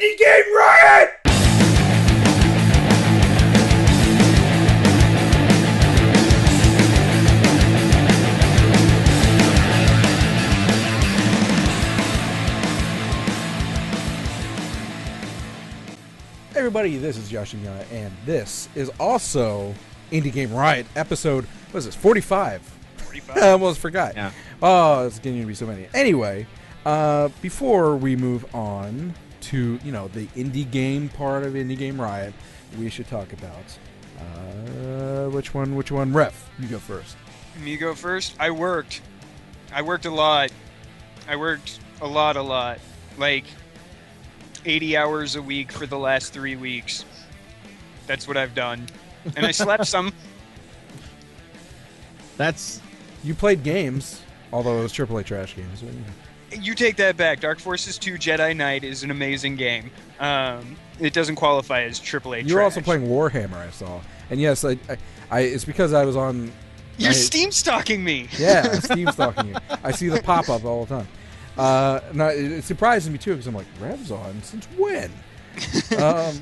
Indie Game Riot! Hey everybody, this is JaShinYa, and this is also Indie Game Riot episode, what is this, 45? 45. I almost forgot. Yeah. Oh, it's getting to be so many. Anyway, before we move on to, the indie game part of Indie Game Riot, we should talk about, which one? Ref, you go first. Me go first? I worked a lot. I worked a lot. Like 80 hours a week for the last 3 weeks. That's what I've done. And I slept some. You played games, although it was AAA trash games. You take that back. Dark Forces 2 Jedi Knight is an amazing game. It doesn't qualify as AAA trash. You were also playing Warhammer, I saw. And yes, I it's because I was on... You're Steam stalking me! Yeah, I'm Steam stalking you. I see the pop-up all the time. No, it surprises me too because I'm like, Rev's on since when? But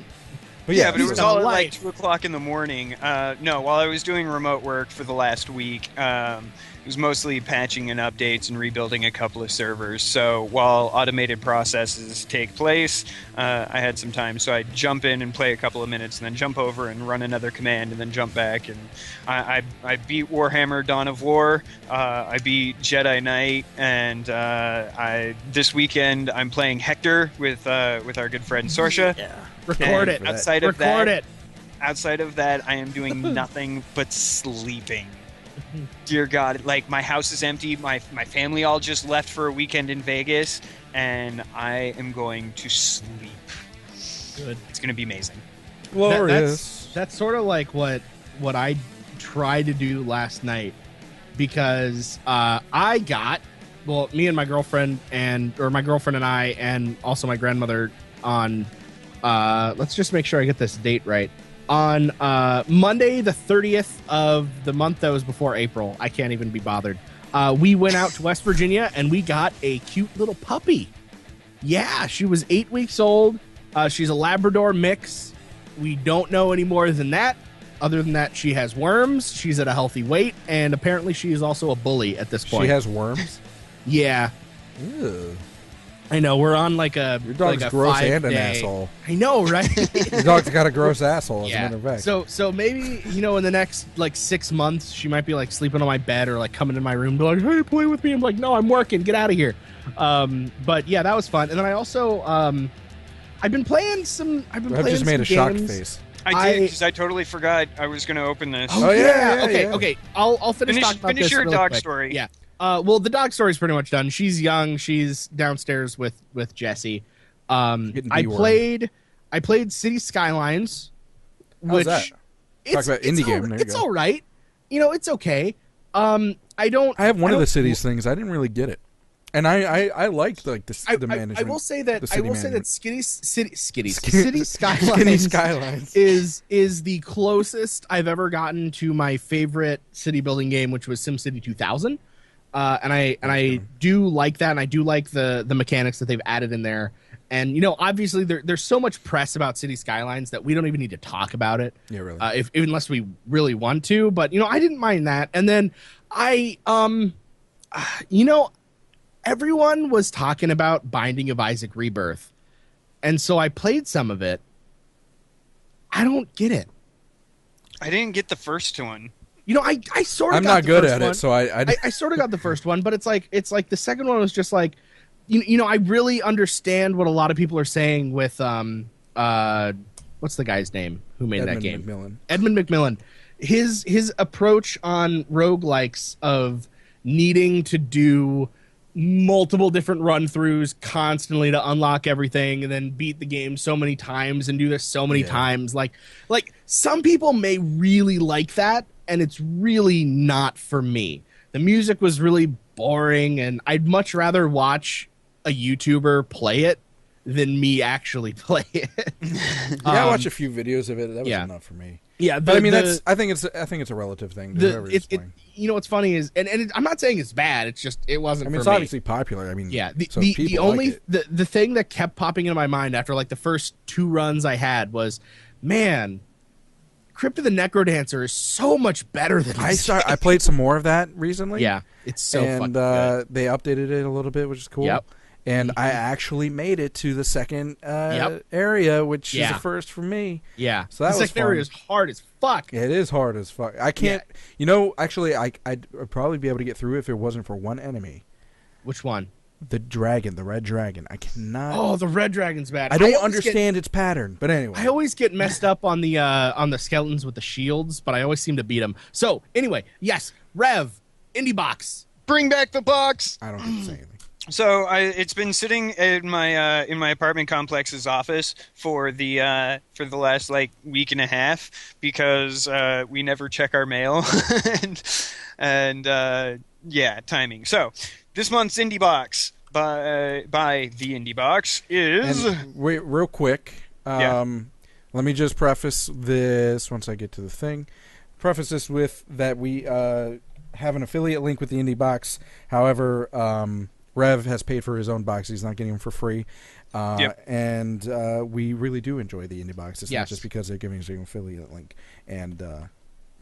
it was all at like 2 o'clock in the morning. No, while I was doing remote work for the last week, it was mostly patching and updates and rebuilding a couple of servers. So while automated processes take place, I had some time. So I'd jump in and play a couple of minutes and then jump over and run another command and then jump back. And I beat Warhammer Dawn of War. I beat Jedi Knight. And this weekend I'm playing Hector with our good friend Sorsha. Yeah. Record it. Outside of that, I am doing nothing but sleeping. Dear God, like my house is empty. My family all just left for a weekend in Vegas, and I am going to sleep. Good. It's going to be amazing. Glorious. That's sort of like what I tried to do last night, because me and my girlfriend and I, and also my grandmother on. Let's just make sure I get this date right. On Monday, the 30th of the month that was before April, I can't even be bothered. We went out to West Virginia and we got a cute little puppy. Yeah, she was 8 weeks old. She's a Labrador mix. We don't know any more than that. Other than that, she has worms. She's at a healthy weight, and apparently she is also a bully at this point. She has worms? Yeah. Ew. I know, we're on your dog's gross and an asshole. I know, right? Your dog's got a gross asshole, as a matter of fact. So maybe, in the next 6 months, she might be sleeping on my bed or coming in my room and be like, hey, play with me. I'm like, no, I'm working. Get out of here. But yeah, that was fun. And then I also, I've been playing some just made a shocked face. I did, because I totally forgot I was going to open this. Oh, yeah. Okay. I'll finish talking about this your really dog quick. story. Yeah. Well, the dog story's pretty much done. She's young. She's downstairs with Jesse. I played City Skylines, How's which that? Talk about indie game. It's all right. It's okay. I have one of the cities things. I didn't really get it, and I liked the management. I will say that City Skylines is the closest I've ever gotten to my favorite city building game, which was SimCity 2000. And I do like that, and I do like the mechanics that they've added in there. And obviously there's so much press about City Skylines that we don't even need to talk about it. Yeah, really. Unless we really want to. But I didn't mind that. And then everyone was talking about Binding of Isaac Rebirth, and so I played some of it. I don't get it. I didn't get the first one. I sort of. I'm not good at it, so I sort of got the first one, but it's like the second one was just like, I really understand what a lot of people are saying with what's the guy's name who made that game? Edmund McMillan. His approach on roguelikes of needing to do multiple different run-throughs constantly to unlock everything and then beat the game so many times and do this so many times. Like some people may really like that, and it's really not for me. The music was really boring, and I'd much rather watch a YouTuber play it than me actually play it. I watched a few videos of it. That was enough for me. Yeah, but I mean, I think it's a relative thing. To whoever's playing. You know what's funny is, and I'm not saying it's bad. It's just it wasn't. I mean, for it's me. obviously popular. I mean, yeah. The only the thing that kept popping into my mind after like the first 2 runs I had was, man, Crypt of the Necrodancer is so much better than I played some more of that recently. Yeah, it's so fucking good. They updated it a little bit, which is cool. Yep. And I actually made it to the second area, which is a first for me. Yeah. So that was second area is hard as fuck. It is hard as fuck. I can't. Yeah. You know, actually, I'd probably be able to get through if it wasn't for one enemy. Which one? The dragon, the red dragon. I cannot. Oh, the red dragon's bad. I don't understand its pattern, but anyway. I always get messed up on the skeletons with the shields, but I always seem to beat them. So anyway, yes, Rev, Indie Box, bring back the box. I don't get to say anything. So it's been sitting in my apartment complex's office for the last like week and a half because we never check our mail and timing. So this month's Indie Box by the Indie Box is wait, real quick. Let me just preface this once I get to the thing. Preface this with that we have an affiliate link with the Indie Box. However, Rev has paid for his own box. He's not getting them for free. And we really do enjoy the Indie Box. It's not just because they're giving us an affiliate link. And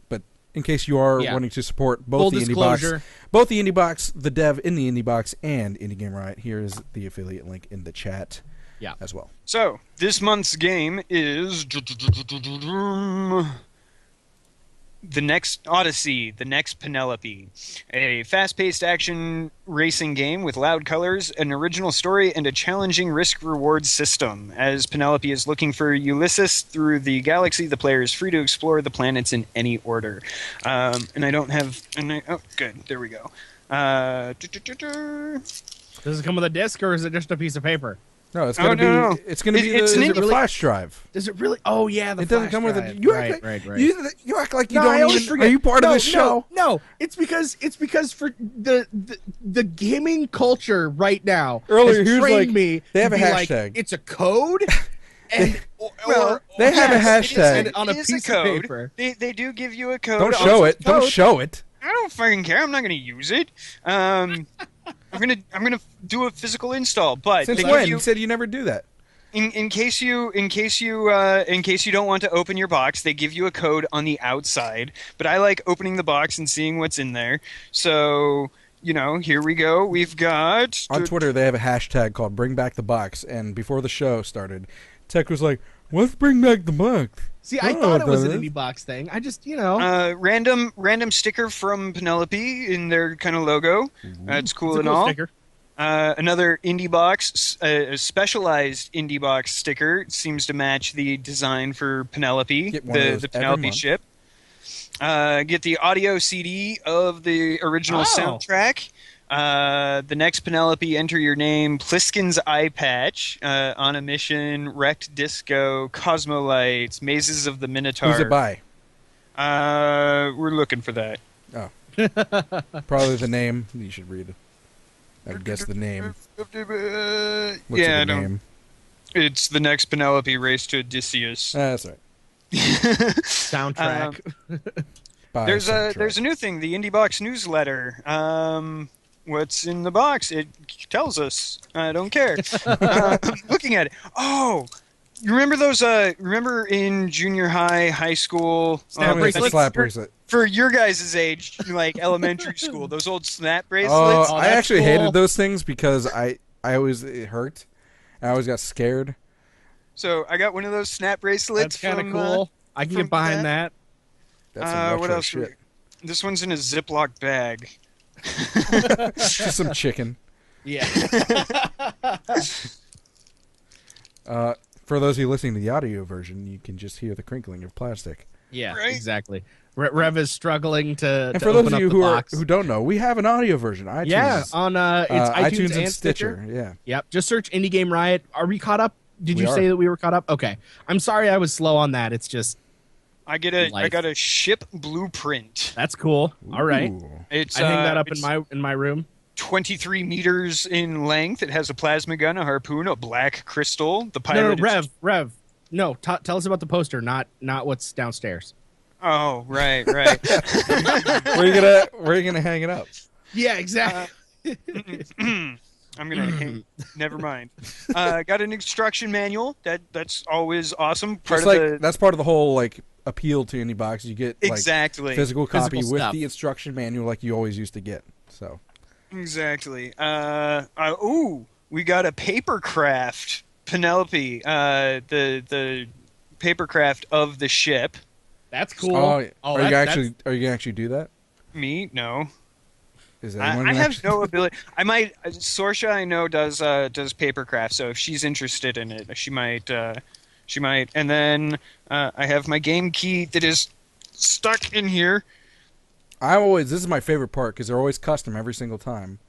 but in case you are wanting to support both the Indie Box, the dev in the Indie Box, and Indie Game Riot, here is the affiliate link in the chat as well. So this month's game is The Next Odyssey, The Next Penelope, a fast-paced action racing game with loud colors, an original story, and a challenging risk-reward system. As Penelope is looking for Ulysses through the galaxy, the player is free to explore the planets in any order. And I don't have... oh, good. There we go. Does it come with a disc, or is it just a piece of paper? No, it's gonna be. It's gonna be the flash drive. Does it really? Oh yeah, the it doesn't flash come drive. with it. You act like you don't even. Forget. Are you part of this show? No, it's because for the gaming culture right now. Earlier, has he was trained like, me they have a hashtag. hashtag. It's a code. And they have a hashtag on a piece of paper. They do give you a code. Don't show it. Don't show it. I don't fucking care. I'm not going to use it. I'm gonna do a physical install. But since when? You said you never do that. In case you don't want to open your box, they give you a code on the outside. But I like opening the box and seeing what's in there. So here we go. We've got on Twitter they have a hashtag called "Bring Back the Box," and before the show started, Tech was like, "Let's bring back the box." See, I thought it was an Indie Box thing. I just, random sticker from Penelope in their kind of logo. It's cool and all. Sticker. Another Indie Box, a specialized Indie Box sticker. It seems to match the design for Penelope, the Penelope ship. Get the audio CD of the original soundtrack. The Next Penelope, enter your name, Pliskin's Eye Patch, On a Mission, Wrecked Disco, Cosmolights, Mazes of the Minotaur. Who's it by? We're looking for that. Oh. Probably the name. You should read it. I guess the name. What's the name? It's The Next Penelope, Race to Odysseus. That's right. Soundtrack. There's a new thing, the Indie Box newsletter. What's in the box? It tells us. I don't care. Looking at it. Oh, you remember those? Remember in junior high school? Slap bracelet. For your guys' age, like elementary school, those old snap bracelets. I actually hated those things because it hurt. I always got scared. So I got one of those snap bracelets. That's kind of cool. I can get behind that. That's some what else? Shit. This one's in a Ziploc bag. Just some chicken. Yeah. For those of you listening to the audio version, you can just hear the crinkling of plastic. Yeah, right? Exactly. Rev is struggling to. And for those of you who don't know, we have an audio version. iTunes, yeah, on it's iTunes and Stitcher. Yeah. Yep. Just search Indie Game Riot. Are we caught up? Did you say that we were caught up? Okay. I'm sorry I was slow on that. It's just. I got a ship blueprint. That's cool. All right. I hang that up in my room. 23 meters in length. It has a plasma gun, a harpoon, a black crystal. The pilot. No, Rev. No, tell us about the poster, not what's downstairs. Oh, right. Where are you gonna hang it up? Yeah, exactly. I'm gonna never mind. Got an instruction manual. That's always awesome. That's part of the whole like appeal to indie box. You get like exactly physical copy Physical with stuff. the instruction manual like you always used to get. So exactly. We got a papercraft Penelope. The papercraft of the ship. That's cool. are you gonna actually do that? Me? No. Is I have no ability. I might. Sorsha, I know, does papercraft. So if she's interested in it, she might. And then I have my game key that is stuck in here. This is my favorite part because they're always custom every single time.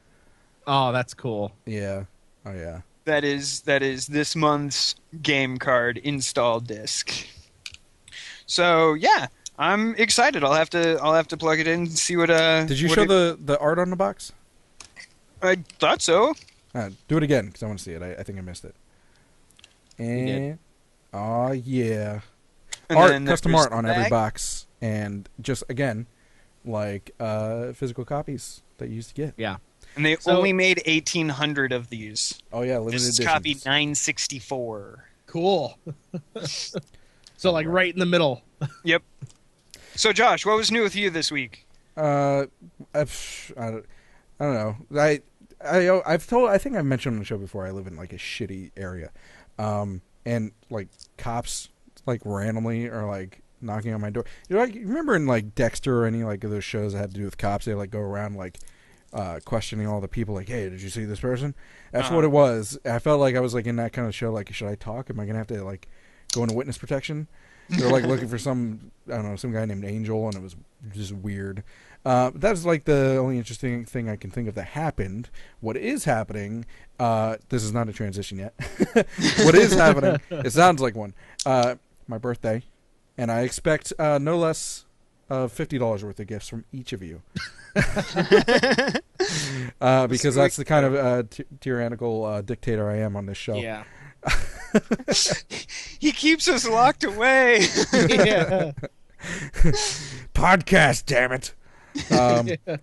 Oh, that's cool. Yeah. Oh yeah. That is this month's game card install disc. So yeah, I'm excited. I'll have to plug it in and see what. Did you show the art on the box? I thought so. Do it again because I want to see it. I think I missed it. And oh yeah, And custom art on every bag. box, and just again, like physical copies that you used to get. Yeah. And they only made 1,800 of these. Oh yeah, limited This is editions. copy 964. Cool. So like right in the middle. Yep. So Josh, what was new with you this week? I don't know. I think I've mentioned on the show before. I live in like a shitty area, and like cops like randomly are like knocking on my door. You remember in like Dexter or any like of those shows that had to do with cops? They like go around like questioning all the people. Like, hey, did you see this person? That's what it was. I felt like I was like in that kind of show. Like, should I talk? Am I gonna have to like go into witness protection? They're like looking for some guy named Angel, and it was just weird. That's like the only interesting thing I can think of that happened. What is happening? This is not a transition yet. What is happening? It sounds like one. My birthday, and I expect no less of $50 worth of gifts from each of you. Because that's the kind of tyrannical dictator I am on this show. Yeah. He keeps us locked away. Yeah. Podcast, damn it.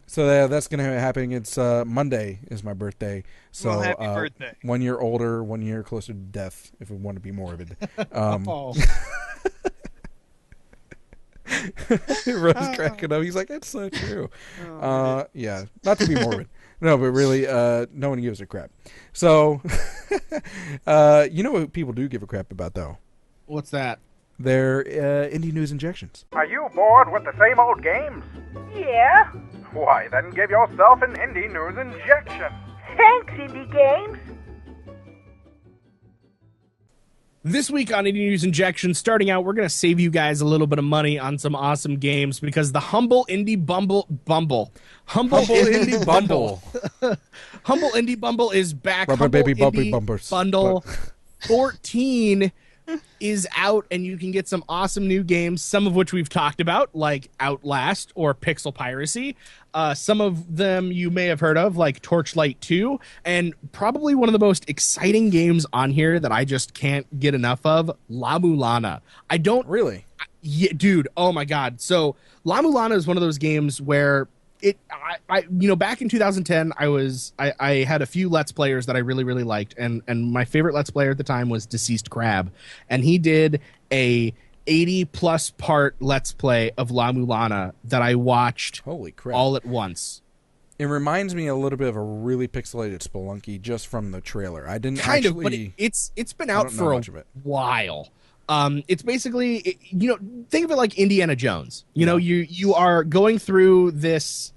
So that's going to happen. It's Monday is my birthday. So Well, happy birthday. 1 year older, 1 year closer to death, if we want to be morbid. Oh. Rose cracking up. He's like, it's so true. Yeah, not to be morbid. No, but really, no one gives a crap. So, you know what people do give a crap about, though? What's that? They're indie news injections. Are you bored with the same old games? Yeah. Why, then give yourself an indie news injection. Thanks, Indie Games. This week on Indie News Injection, starting out, we're going to save you guys a little bit of money on some awesome games because the Humble Indie Bumble Humble Indie Bumble is back. Rubber Humble baby bumpy Indie bumpers. Bundle 14 is out, and you can get some awesome new games, some of which we've talked about, like Outlast or Pixel Piracy. Some of them you may have heard of, like Torchlight 2, and probably one of the most exciting games on here that I just can't get enough of, La Mulana. I don't Really? Yeah, dude. Oh my God. So La Mulana is one of those games where back in 2010, I had a few Let's Players that I really, really liked. And my favorite Let's Player at the time was Deceased Crab. And he did a 80+ part Let's Play of La Mulana that I watched Holy crap. all at once. It reminds me a little bit of a really pixelated Spelunky just from the trailer. I didn't Kind actually... of, but it's been I out don't know for a much of it. while. It's basically, think of it like Indiana Jones. You are going through this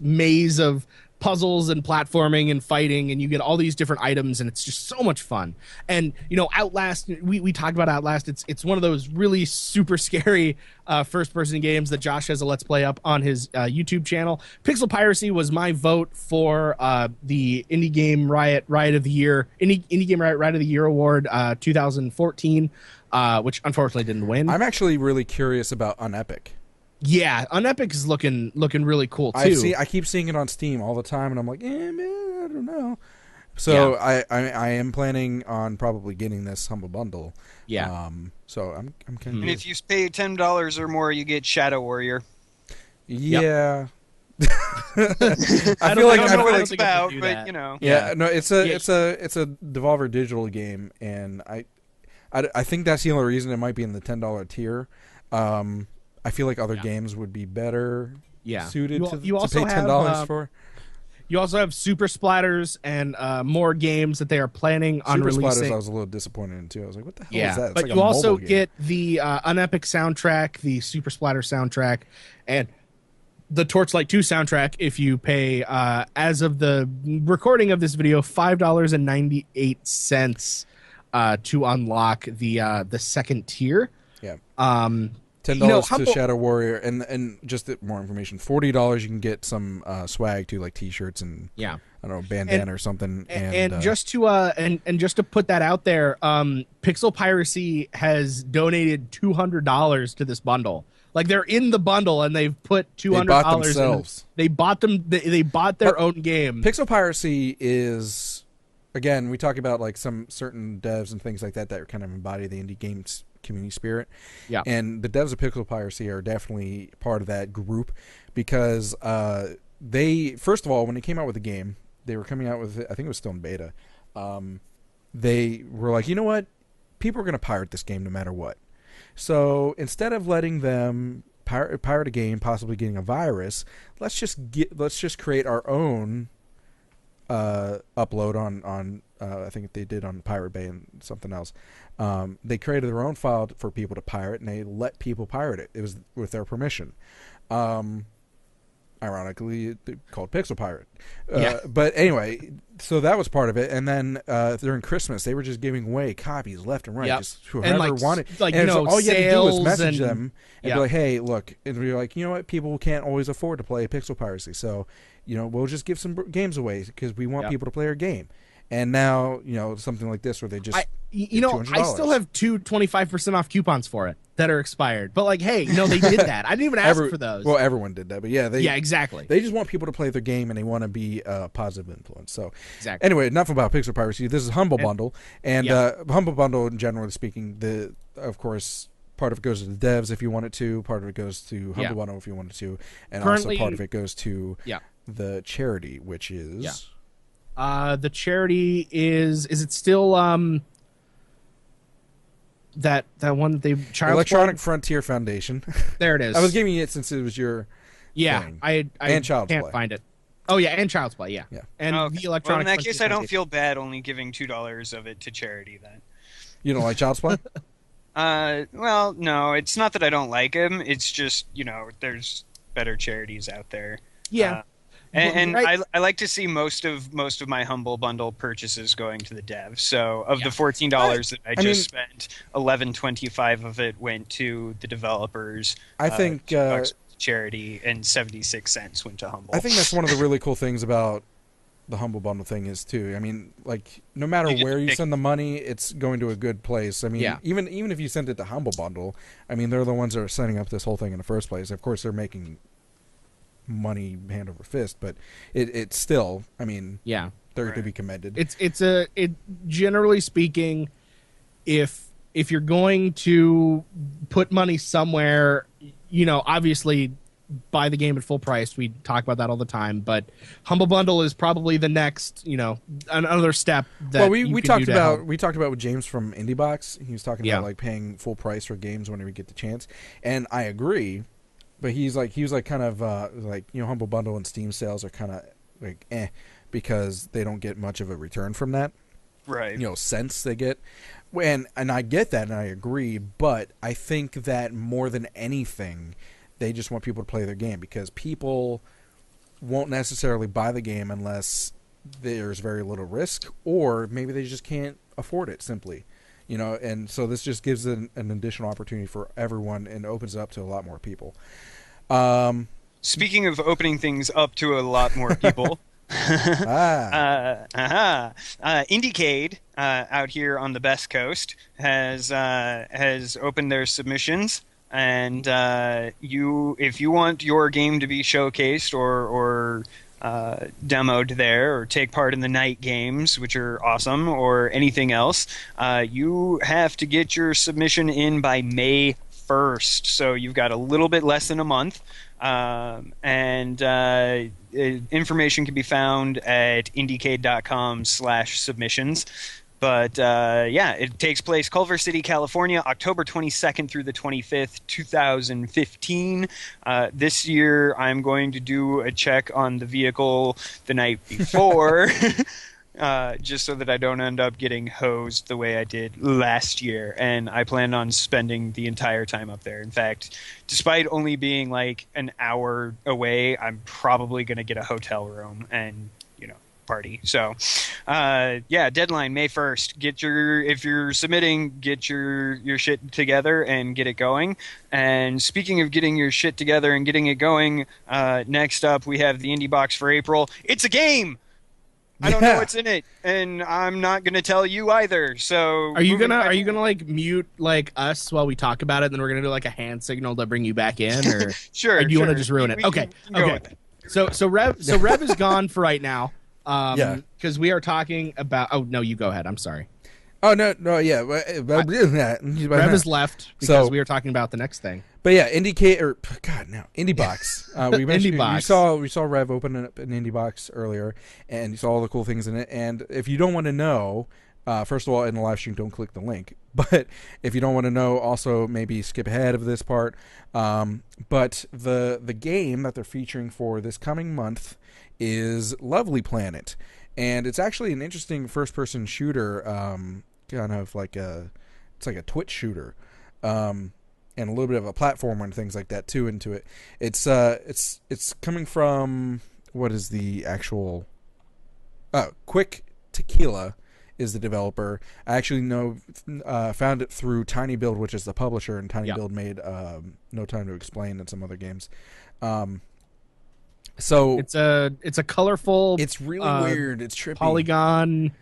maze of puzzles and platforming and fighting, and you get all these different items, and it's just so much fun. And Outlast, we talked about Outlast. It's one of those really super scary first person games that Josh has a Let's Play up on his YouTube channel. Pixel Piracy was my vote for the Indie Game Riot of the Year Indie Game Riot of the Year award 2014, which unfortunately didn't win. I'm actually really curious about Unepic. Yeah, Unepic is looking really cool too. I keep seeing it on Steam all the time, and I'm like, man, I don't know. So I am planning on probably getting this Humble Bundle. Yeah. So I'm kind of. And if you pay $10 or more, you get Shadow Warrior. Yeah. I don't know what it's about, but you know. Yeah. No, it's a Devolver Digital game, and I think that's the only reason it might be in the $10 tier. I feel like other games would be better suited to pay $10 for. You also have Super Splatters and more games that they are planning on releasing. Super Splatters I was a little disappointed in, too. I was like, what the hell is that? It's but like you also game. get the Unepic soundtrack, the Super Splatter soundtrack, and the Torchlight 2 soundtrack if you pay, as of the recording of this video, $5.98 to unlock the second tier. Yeah. $10 to Shadow Warrior, and just more information. $40 you can get some swag too, like T-shirts and I don't know, bandana or something. And just to put that out there, Pixel Piracy has donated $200 to this bundle. Like they're in the bundle and they've put $200. They bought themselves. They bought them. They bought their own game. Pixel Piracy is, again, we talk about like some certain devs and things like that kind of embody the indie games community spirit. Yeah. And the devs of Pixel Piracy are definitely part of that group because they, first of all, when they came out with the game, they were coming out with, I think it was still in beta. They were like, you know what? People are going to pirate this game no matter what. So instead of letting them pirate a game, possibly getting a virus, let's just create our own upload on I think they did on Pirate Bay and something else. They created their own file for people to pirate, and they let people pirate it. It was with their permission. Ironically, called Pixel Pirate. But anyway, so that was part of it. And then during Christmas, they were just giving away copies left and right. Just whoever wanted. Like, and all you had to do was message and, them and be like, hey, look. And be like, you know what? People can't always afford to play Pixel Piracy. So, we'll just give some games away because we want people to play our game. And now, something like this where they just... I still have 2 25% off coupons for it that are expired. But like, hey, they did that. I didn't even ask for those. Well, everyone did that. But exactly. They just want people to play their game and they want to be a positive influence. So exactly. Anyway, enough about Pixel Piracy. This is Humble Bundle. And Humble Bundle, generally speaking, of course... Part of it goes to the devs if you want it to. Part of it goes to Humble Bundle if you want it to. And also part of it goes to the charity, which is... the charity is it still that one that they Electronic Frontier Foundation. There it is. I was giving it since it was your thing. I and Child's can't Play. find it. Oh yeah, and Child's Play, yeah. And the Electronic. Well, in that Frontier case, I don't Foundation. feel bad only giving $2 of it to charity. Then you don't like Child's Play? Well, no, it's not that I don't like him. It's just there's better charities out there. Yeah. And I like to see most of my Humble Bundle purchases going to the devs. So of the $14 that I just spent, $11.25 of it went to the developers. I think charity and 76 cents went to Humble. I think that's one of the really cool things about the Humble Bundle thing is too. I mean, like no matter where you send the money, it's going to a good place. I mean, even if you send it to Humble Bundle, I mean they're the ones that are setting up this whole thing in the first place. Of course, they're making money hand over fist, but it's still, I mean, they're to be commended. It generally speaking, if you're going to put money somewhere, obviously buy the game at full price. We talk about that all the time, but Humble Bundle is probably the next, another step that we talked about with James from IndieBox. He was talking about like paying full price for games whenever you get the chance, and I agree. But he was like kind of Humble Bundle and Steam sales are kind of like because they don't get much of a return from that, right? Cents they get, and I get that and I agree. But I think that more than anything, they just want people to play their game because people won't necessarily buy the game unless there's very little risk, or maybe they just can't afford it simply. And so this just gives an additional opportunity for everyone and opens it up to a lot more people. Speaking of opening things up to a lot more people, IndieCade out here on the Best Coast has opened their submissions, and if you want your game to be showcased or demoed there, or take part in the night games, which are awesome, or anything else, you have to get your submission in by May 1st. So you've got a little bit less than a month. Information can be found at IndieCade.com/submissions. But it takes place Culver City, California, October 22nd through the 25th, 2015. This year, I'm going to do a check on the vehicle the night before, just so that I don't end up getting hosed the way I did last year. And I plan on spending the entire time up there. In fact, despite only being like an hour away, I'm probably going to get a hotel room and party. So deadline May 1st. If you're submitting, get your shit together and get it going. And speaking of getting your shit together and getting it going, next up we have the Indie Box for April. It's a game. I don't know what's in it, and I'm not gonna tell you either. So are you gonna like mute like us while we talk about it, and then we're gonna do like a hand signal to bring you back in, or sure? Or do you want to just ruin it? Okay. So Rev is gone for right now. Because we are talking about. Oh no, you go ahead. I'm sorry. Oh no, yeah. Rev is left because we are talking about the next thing. But yeah, Indie Box. We mentioned Indie Box. We saw Rev open up an Indie Box earlier, and you saw all the cool things in it. And if you don't want to know, first of all, in the live stream, don't click the link. But if you don't want to know, also maybe skip ahead of this part. But the game that they're featuring for this coming month is Lovely Planet, and it's actually an interesting first-person shooter, kind of like it's like a Twitch shooter, and a little bit of a platformer and things like that too into it. It's coming from, what is the actual? Quick Tequila is the developer. I actually found it through Tiny Build, which is the publisher, and Tiny Build made No Time to Explain and some other games. So it's a colorful. It's really weird. It's trippy. Polygon.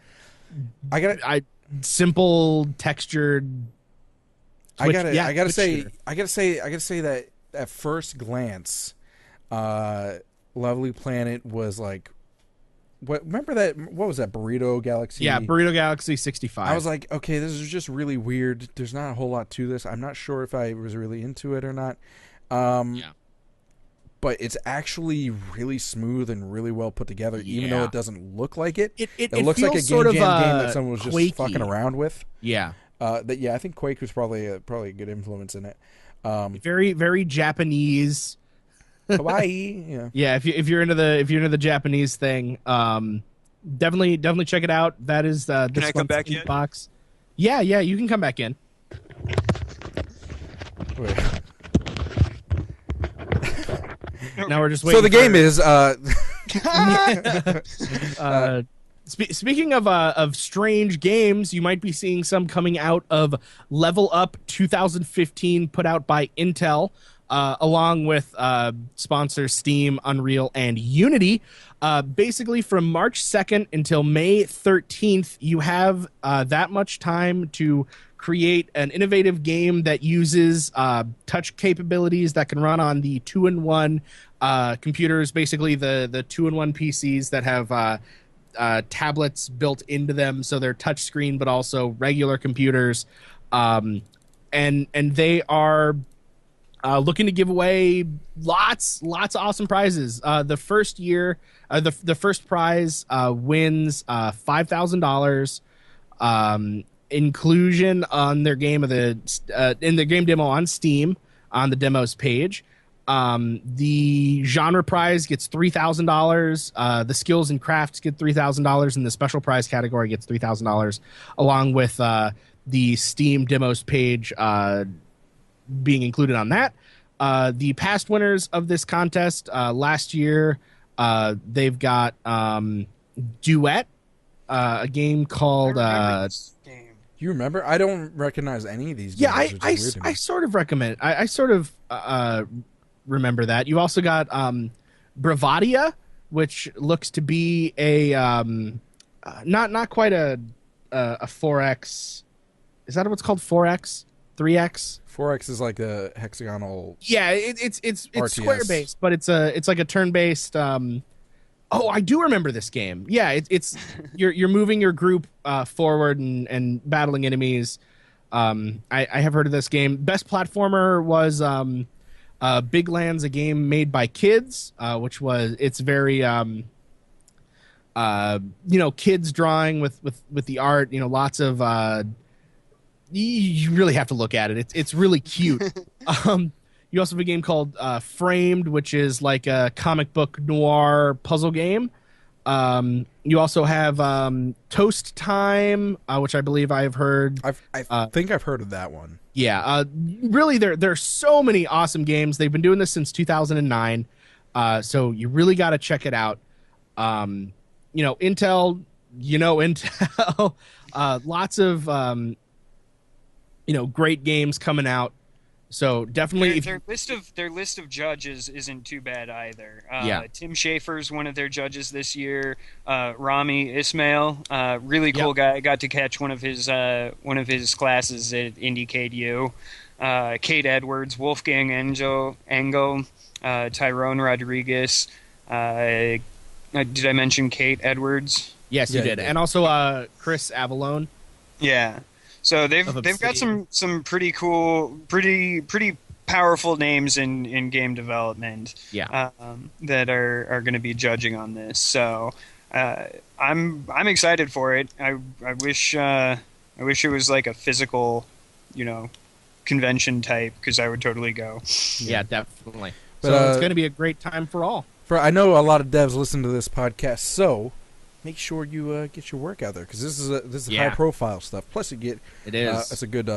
Simple textured. I gotta say that at first glance, Lovely Planet was like, what was that, Burrito Galaxy? Yeah, Burrito Galaxy 65. I was like, okay, this is just really weird. There's not a whole lot to this. I'm not sure if I was really into it or not. But it's actually really smooth and really well put together, even though it doesn't look like it. It looks like a game game that someone was just Quakey. fucking around with. Yeah. I think Quake was probably a good influence in it. Very, very Japanese. Hawaii. Yeah. Yeah. If you're into the Japanese thing, definitely check it out. That is this Can I come back in? Box. Yeah, you can come back in. Wait. Now we're just waiting. So the game is. Speaking of strange games, you might be seeing some coming out of Level Up 2015, put out by Intel, along with sponsors Steam, Unreal, and Unity. Basically, from March 2nd until May 13th, you have that much time to create an innovative game that uses touch capabilities that can run on the 2-in-1 computers, basically the 2-in-1 PCs that have tablets built into them, so they're touchscreen but also regular computers, and they are looking to give away lots of awesome prizes. The first year, the first prize wins $5,000. Inclusion on their game in the game demo on Steam on the demos page. The genre prize gets $3,000. The skills and crafts get $3,000, and the special prize category gets $3,000, along with the Steam demos page being included on that. The past winners of this contest last year, they've got Duet, a game called. You remember? I don't recognize any of these games. Yeah, I sort of recommend. I sort of remember that. You also got Bravadia, which looks to be a not quite a 4X. Is that what's called 4X? 3X? 4X is like a hexagonal. Yeah, it's square based, but it's like a turn based. Oh, I do remember this game. Yeah, it's you're moving your group forward and battling enemies. I have heard of this game. Best platformer was Big Land's, a game made by kids, it's very kids drawing with the art. Lots of you really have to look at it. It's really cute. You also have a game called Framed, which is like a comic book noir puzzle game. You also have Toast Time, which I believe I've heard. I think I've heard of that one. Yeah, really, there are so many awesome games. They've been doing this since 2009, so you really got to check it out. Intel, Intel, lots of great games coming out. So definitely, their list of judges isn't too bad either. Yeah. Tim Schafer's one of their judges this year. Rami Ismail, really cool guy. I got to catch one of his classes at IndieCade U. Kate Edwards, Wolfgang Engel, Tyrone Rodriguez. Did I mention Kate Edwards? Yes, you did, and also Chris Avalone. Yeah. So they've got some pretty cool, pretty powerful names in game development. Yeah. That are going to be judging on this. So I'm excited for it. I wish it was like a physical, convention type, because I would totally go. Yeah, definitely. But, so it's going to be a great time for all. I know a lot of devs listen to this podcast, so make sure you get your work out there, because this is high profile stuff. Plus, it's a good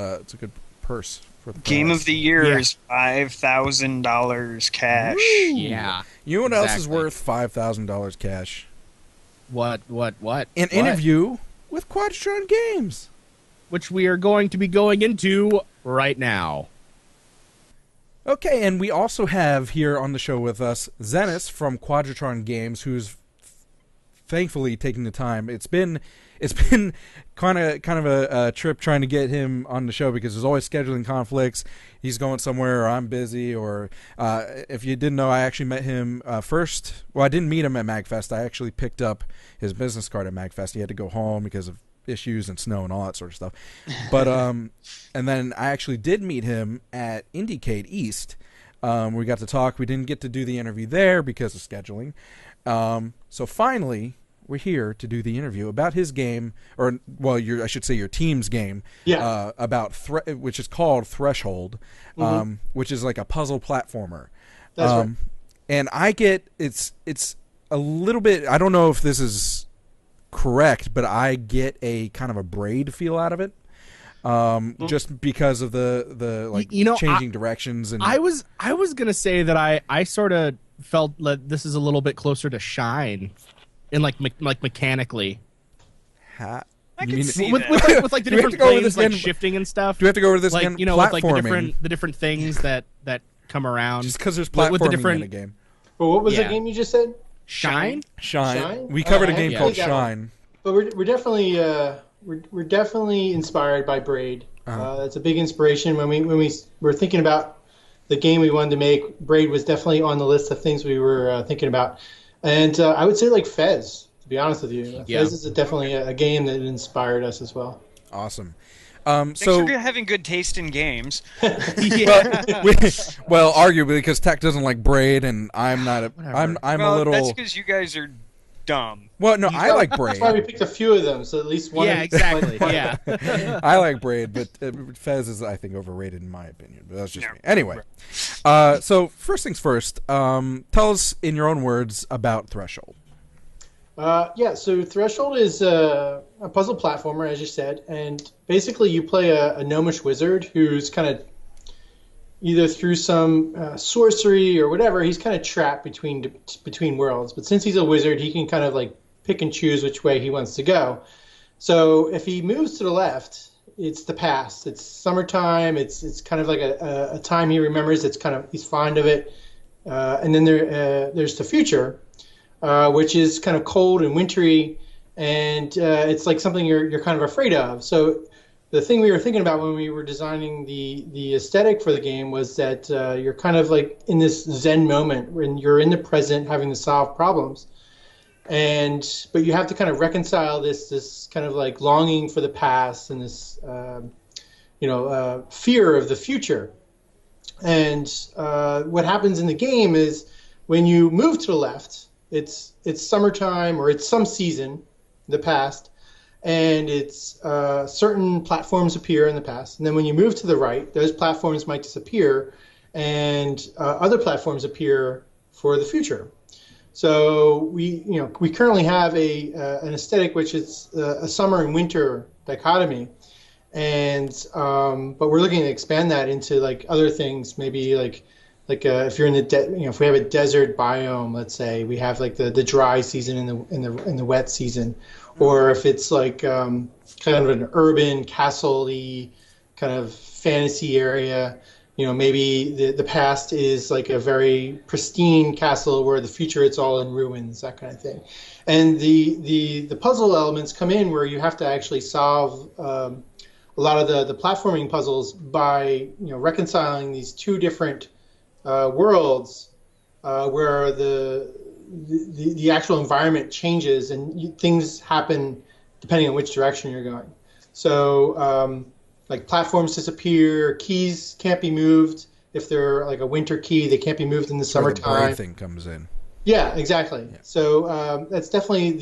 purse for the Game prize. of the year is $5,000 cash. Woo! Yeah, you know what else is worth $5,000 cash? What? An interview with Quadratron Games, which we are going to be going into right now. Okay, and we also have here on the show with us Zenas from Quadratron Games, who's thankfully taking the time. It's been kind of a trip trying to get him on the show, because there's always scheduling conflicts. He's going somewhere, or I'm busy, or if you didn't know, I actually met him first. Well, I didn't meet him at MagFest. I actually picked up his business card at MagFest. He had to go home because of issues and snow and all that sort of stuff. But and then I actually did meet him at IndieCade East. We got to talk. We didn't get to do the interview there because of scheduling. So finally, we're here to do the interview about his game, I should say your team's game, which is called Threshold, which is like a puzzle platformer. That's right. And it's a little bit, I don't know if this is correct, but I get a kind of a Braid feel out of it. Just because of the changing directions. And I was gonna say that I sort of felt that this is a little bit closer to Shine, in like mechanically. I can see with the different planes like shifting and stuff. Do we have to go over this again? With like the different things that come around. Just because there's platforming in the game. Well, what was the game you just said? Shine. We covered a game called Shine. But we're definitely we're definitely inspired by Braid. That's a big inspiration. When we were thinking about the game we wanted to make, Braid was definitely on the list of things we were thinking about. And I would say like Fez, to be honest with you. Fez is definitely a game that inspired us as well. Awesome. Thanks for having good taste in games. Well, arguably, because Tech doesn't like Braid, and I'm not. I'm a little. That's because you guys are dumb. Well, no, I like Braid. That's why we picked a few of them, so at least one. Yeah, exactly. Yeah. I like Braid, but Fez is, I think, overrated in my opinion. But that's just me. Anyway, so first things first. Tell us in your own words about Threshold. So Threshold is a puzzle platformer, as you said, and basically you play a gnomish wizard who's kind of either through some sorcery or whatever, he's kind of trapped between worlds. But since he's a wizard, he can kind of like pick and choose which way he wants to go. So if he moves to the left, it's the past. It's summertime. It's kind of like a time he remembers. He's fond of it. And then there's the future, which is kind of cold and wintry, and it's like something you're kind of afraid of. So the thing we were thinking about when we were designing the aesthetic for the game was that you're kind of like in this Zen moment when you're in the present having to solve problems. but you have to kind of reconcile this kind of like longing for the past and this fear of the future. And what happens in the game is when you move to the left, it's summertime or it's some season in the past, and it's certain platforms appear in the past. And then when you move to the right, those platforms might disappear, and other platforms appear for the future. So we currently have an aesthetic which is a summer and winter dichotomy, and but we're looking to expand that into like other things, maybe like if you're in the if we have a desert biome, let's say we have like the dry season in the wet season, or if it's like kind of an urban castle-y kind of fantasy area. Maybe the past is like a very pristine castle where the future it's all in ruins, that kind of thing. And the puzzle elements come in where you have to actually solve a lot of the platforming puzzles by reconciling these two different worlds where the actual environment changes and things happen depending on which direction you're going. So like platforms disappear, keys can't be moved. If they're like a winter key, they can't be moved in the summertime. The thing comes in. Yeah, exactly. Yeah. So that's definitely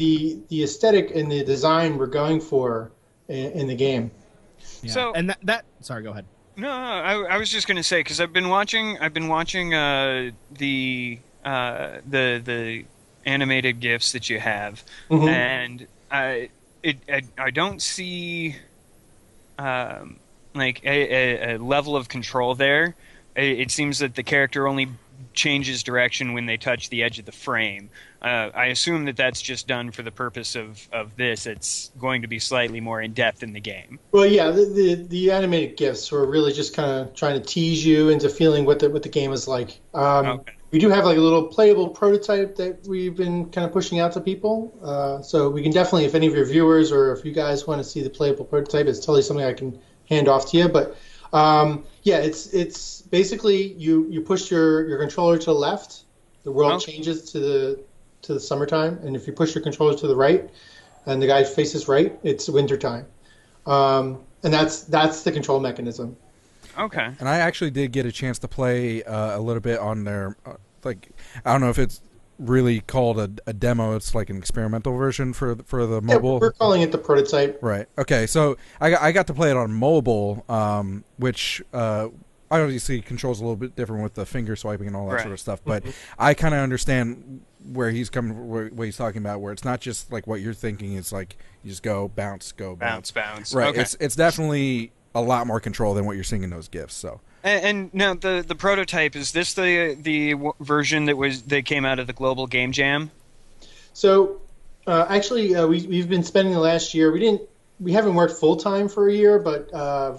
the aesthetic and the design we're going for in the game. Yeah. So and that sorry, go ahead. No, I was just going to say, because I've been watching the animated GIFs that you have, mm-hmm. and I don't see like a level of control there. It seems that the character only changes direction when they touch the edge of the frame. I assume that that's just done for the purpose of this. It's going to be slightly more in depth in the game. Well, yeah, the animated GIFs were really just kind of trying to tease you into feeling what the game is like. Okay. We do have like a little playable prototype that we've been kind of pushing out to people. So we can definitely, if any of your viewers or if you guys want to see the playable prototype, it's totally something I can hand off to you. But yeah, it's basically you push your controller to the left, the world changes to the summertime, and if you push your controller to the right, and the guy faces right, it's wintertime. And that's the control mechanism. Okay. And I actually did get a chance to play a little bit on their, I don't know if it's really called a demo. It's like an experimental version for the mobile. Yeah, we're calling it the prototype. Right. Okay. So I got to play it on mobile, which obviously controls a little bit different with the finger swiping and all that sort of stuff. But I kind of understand where he's coming, what he's talking about, where it's not just like what you're thinking. It's like you just go bounce. Bounce. Right. Okay. It's definitely a lot more control than what you're seeing in those GIFs. So. And now the prototype, is this the version that came out of the Global Game Jam? So actually we've been spending the last year. We haven't worked full time for a year, but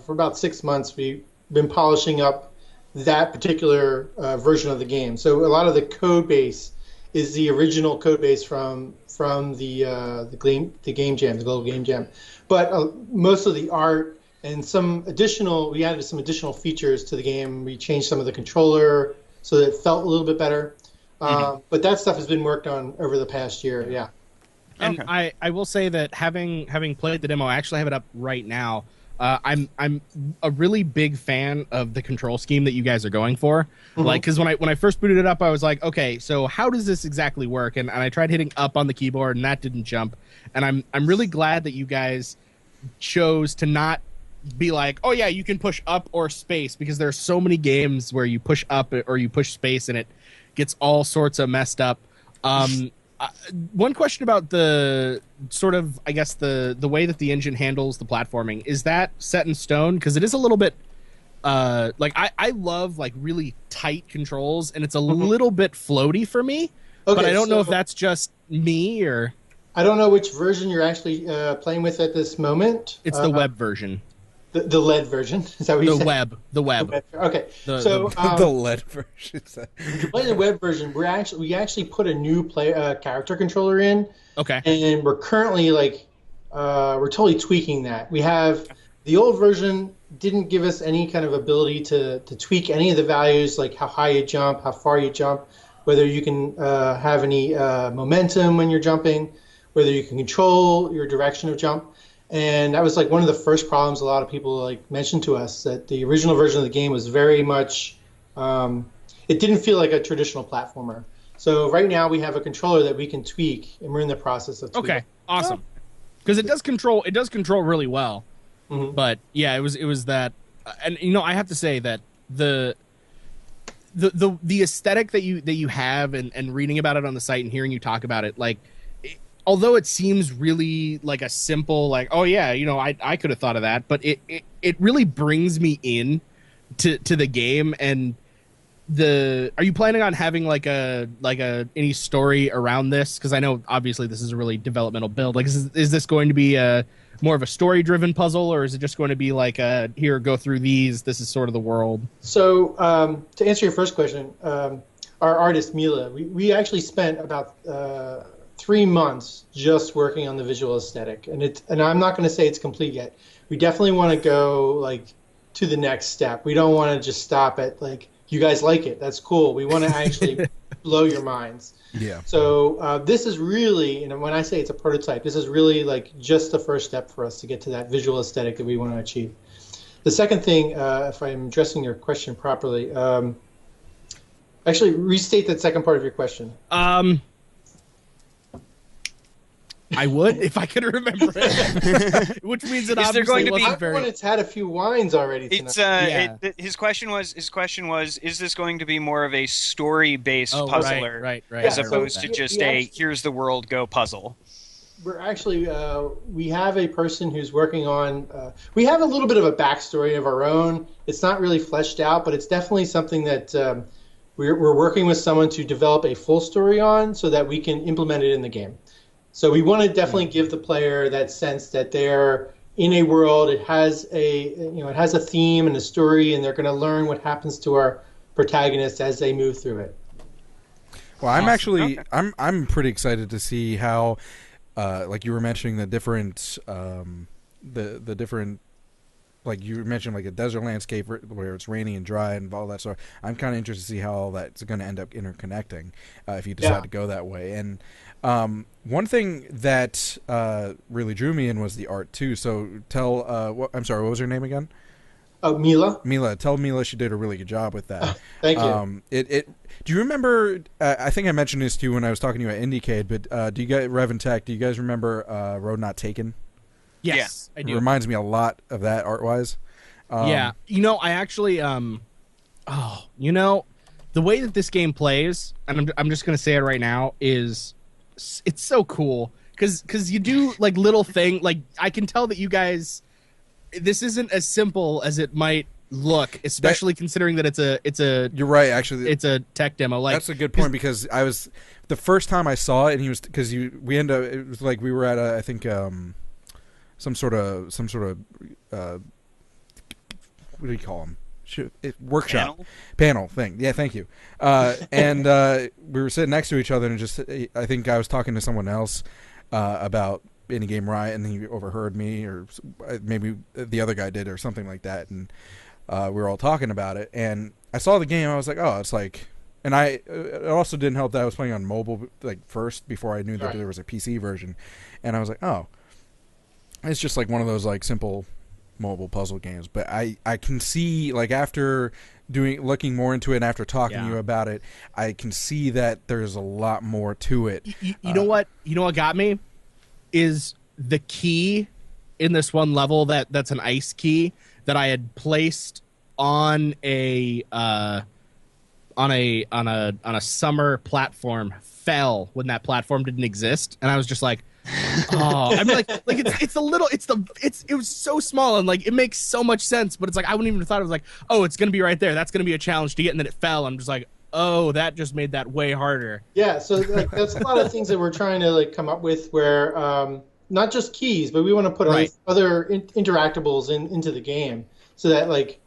for about 6 months we've been polishing up that particular version of the game. So a lot of the code base is the original code base from the game jam, the Global Game Jam, but most of the art. And we added some additional features to the game. We changed some of the controller so that it felt a little bit better. But that stuff has been worked on over the past year, yeah. And I will say that having played the demo, I actually have it up right now. I'm a really big fan of the control scheme that you guys are going for. Mm-hmm. Like, because when I first booted it up, I was like, okay, so how does this exactly work? And I tried hitting up on the keyboard, and that didn't jump. And I'm really glad that you guys chose to not be like, oh yeah, you can push up or space, because there are so many games where you push up or you push space and it gets all sorts of messed up. One question about the sort of, I guess, the way that the engine handles the platforming, is that set in stone? Because it is a little bit like I love like really tight controls, and it's a little bit floaty for me. Okay, but I don't know if that's just me or I don't know which version you're actually playing with at this moment. It's the web version. The LED version, is that what you said? The web. Okay, the LED version. If you're playing the web version, we actually put a new character controller in. Okay. And we're currently we're totally tweaking that. We have the old version didn't give us any kind of ability to tweak any of the values, like how high you jump, how far you jump. whether you can have any momentum when you're jumping, whether you can control your direction of jump. And that was like one of the first problems a lot of people like mentioned to us, that the original version of the game was very much, it didn't feel like a traditional platformer. So right now we have a controller that we can tweak, and we're in the process of tweaking. Okay, awesome. Because it does control really well. Mm-hmm. But yeah, it was that, and I have to say that the aesthetic that you have, and reading about it on the site and hearing you talk about it, like, although it seems really like a simple, like, oh yeah, I could have thought of that, but it really brings me in to the game. And are you planning on having like any story around this? Because I know obviously this is a really developmental build. Like, is this going to be more of a story driven puzzle, or is it just going to be like here, go through these, this is sort of the world? So to answer your first question, our artist Mila, we actually spent about 3 months just working on the visual aesthetic, and I'm not going to say it's complete yet. We definitely want to go like to the next step. We don't want to just stop at like, you guys like it, that's cool. We want to actually blow your minds. Yeah. So this is really, and when I say it's a prototype, this is really like just the first step for us to get to that visual aesthetic that we want to achieve. The second thing, if I'm addressing your question properly, actually restate that second part of your question. I would if I could remember it, which means it obviously wasn't very. It's had a few wines already tonight. His question was, is this going to be more of a story-based puzzler, right, as opposed to just here's the world, go puzzle? We're actually we have a person who's working on. We have a little bit of a backstory of our own. It's not really fleshed out, but it's definitely something that we're working with someone to develop a full story on, so that we can implement it in the game. So we want to definitely give the player that sense that they're in a world. It has a theme and a story, and they're going to learn what happens to our protagonists as they move through it. Well, I'm actually I'm pretty excited to see how, like you were mentioning, the different the different. Like you mentioned, like a desert landscape where it's rainy and dry and all that sort. I'm kind of interested to see how all that's going to end up interconnecting if you decide to go that way. And one thing that really drew me in was the art too. So I'm sorry, what was her name again? Mila. Mila. Tell Mila she did a really good job with that. Thank you. Do you remember? I think I mentioned this to you when I was talking to you at IndieCade. But do you guys, Rev and Tech? Do you guys remember Road Not Taken? Yes, I do. It reminds me a lot of that art-wise. Yeah, I actually, the way that this game plays, and I'm just gonna say it right now, is it's so cool because you do like little thing. Like, I can tell that you guys, this isn't as simple as it might look, especially considering that it's a. You're right. Actually, it's a tech demo. Like, that's a good point, because I was the first time I saw it, and he was we ended up, it was like we were at I think. Some sort of what do you call them? Workshop panel thing. Yeah, thank you. And we were sitting next to each other, and just I think I was talking to someone else about Indie Game Riot, and he overheard me, or maybe the other guy did, or something like that. And we were all talking about it, and I saw the game. I was like, oh, it's like. And it also didn't help that I was playing on mobile like first before I knew that there was a PC version, and I was like, oh. It's just like one of those like simple mobile puzzle games, but I can see, like, after looking more into it and after talking to you about it, I can see that there's a lot more to it. You know what got me is the key in this one level that's an ice key that I had placed on a summer platform fell when that platform didn't exist, and I was just like, oh, I mean, like it was so small, and like it makes so much sense, but it's like I wouldn't even have thought it was like, oh, it's gonna be right there, that's gonna be a challenge to get, and then it fell. I'm just like, oh, that just made that way harder. Yeah, so like that's a lot of things that we're trying to like come up with, where not just keys, but we want to put other interactables into the game, so that like,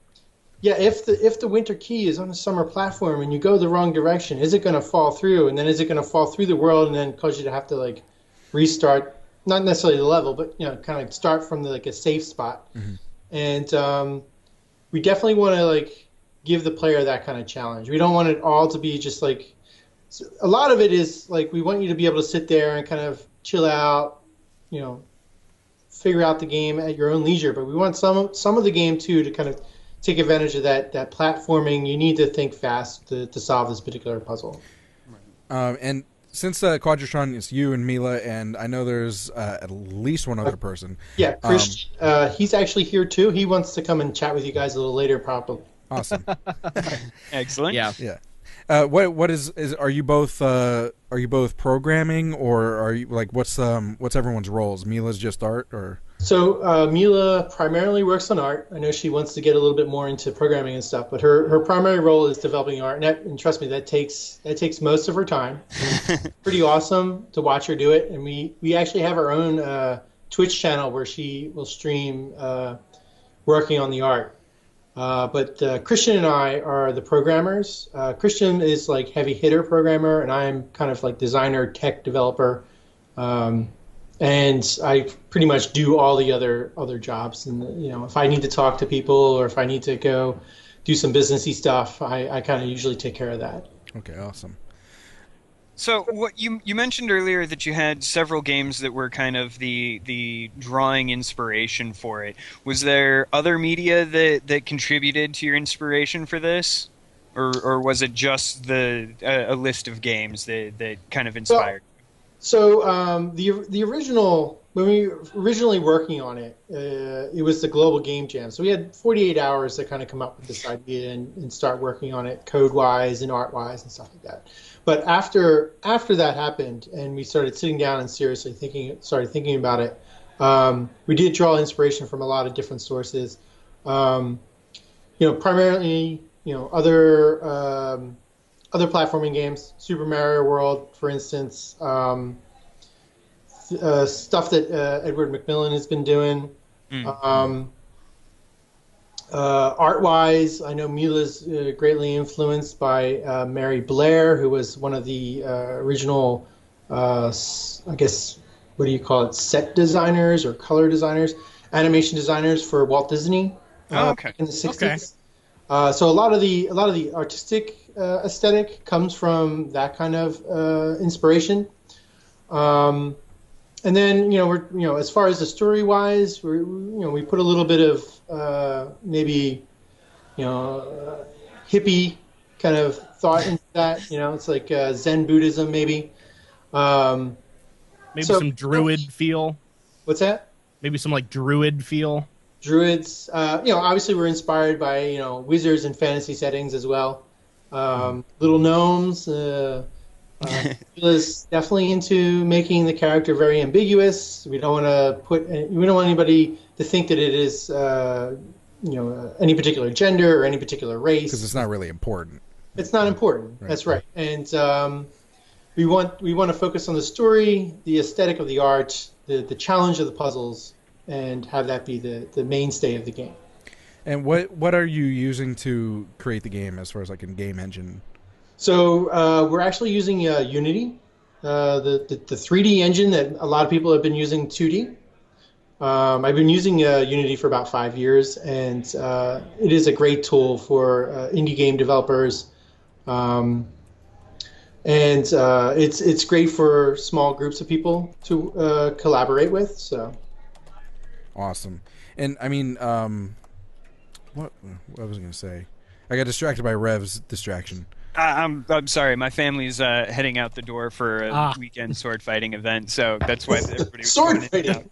yeah, if the winter key is on a summer platform and you go the wrong direction, is it going to fall through, and then is it going to fall through the world and then cause you to have to like restart, not necessarily the level, but kind of start from like a safe spot. Mm-hmm. And we definitely want to like give the player that kind of challenge. We don't want it all to be just like So a lot of it is like we want you to be able to sit there and kind of chill out, figure out the game at your own leisure. But we want some of the game too to kind of take advantage of that platforming. You need to think fast to solve this particular puzzle. And since Quadratron is you and Mila, and I know there's at least one other person. Yeah, Christian. He's actually here too. He wants to come and chat with you guys a little later, probably. Awesome. Excellent. Yeah. What is are you both programming, or are you like what's everyone's roles? Mila's just art, or so Mila primarily works on art. I know she wants to get a little bit more into programming and stuff, but her primary role is developing art, and trust me, that takes most of her time. Pretty awesome to watch her do it, and we actually have our own Twitch channel where she will stream working on the art. But Christian and I are the programmers. Christian is like heavy hitter programmer, and I'm kind of like designer, tech developer. And I pretty much do all the other jobs. And if I need to talk to people or if I need to go do some businessy stuff, I kind of usually take care of that. Okay, awesome. So what you mentioned earlier that you had several games that were kind of the drawing inspiration for it. Was there other media that contributed to your inspiration for this, or was it just a list of games that kind of inspired? So the original, when we were originally working on it, it was the Global Game Jam. So we had 48 hours to kind of come up with this idea and start working on it code-wise and art-wise and stuff like that. But after that happened and we started sitting down and seriously thinking about it, we did draw inspiration from a lot of different sources. Primarily, other platforming games, Super Mario World, for instance, stuff that Edward McMillan has been doing. Art-wise, I know Mila's greatly influenced by Mary Blair, who was one of the original, I guess, what do you call it, set designers or color designers, animation designers for Walt Disney in the 60s. Okay. So a lot of the artistic aesthetic comes from that kind of inspiration. And then we're as far as the story wise, we put a little bit of maybe hippie kind of thought into that. It's like Zen Buddhism maybe. Maybe some druid feel. What's that? Maybe some like druid feel. Druids, obviously we're inspired by, wizards and fantasy settings as well. Little gnomes. Is definitely into making the character very ambiguous. We don't want anybody to think that it is, any particular gender or any particular race. Because it's not really important. It's not important. Right. That's right. And we want to focus on the story, the aesthetic of the art, the challenge of the puzzles, and have that be the mainstay of the game. And what are you using to create the game as far as like in game engine? So we're actually using Unity, the 3D engine that a lot of people have been using 2D. I've been using Unity for about 5 years, and it is a great tool for indie game developers. And it's great for small groups of people to collaborate with. So. Awesome. And I mean, what was I going to say? I got distracted by Rev's distraction. I'm sorry. My family's heading out the door for a weekend sword fighting event, so that's why everybody was sword fighting.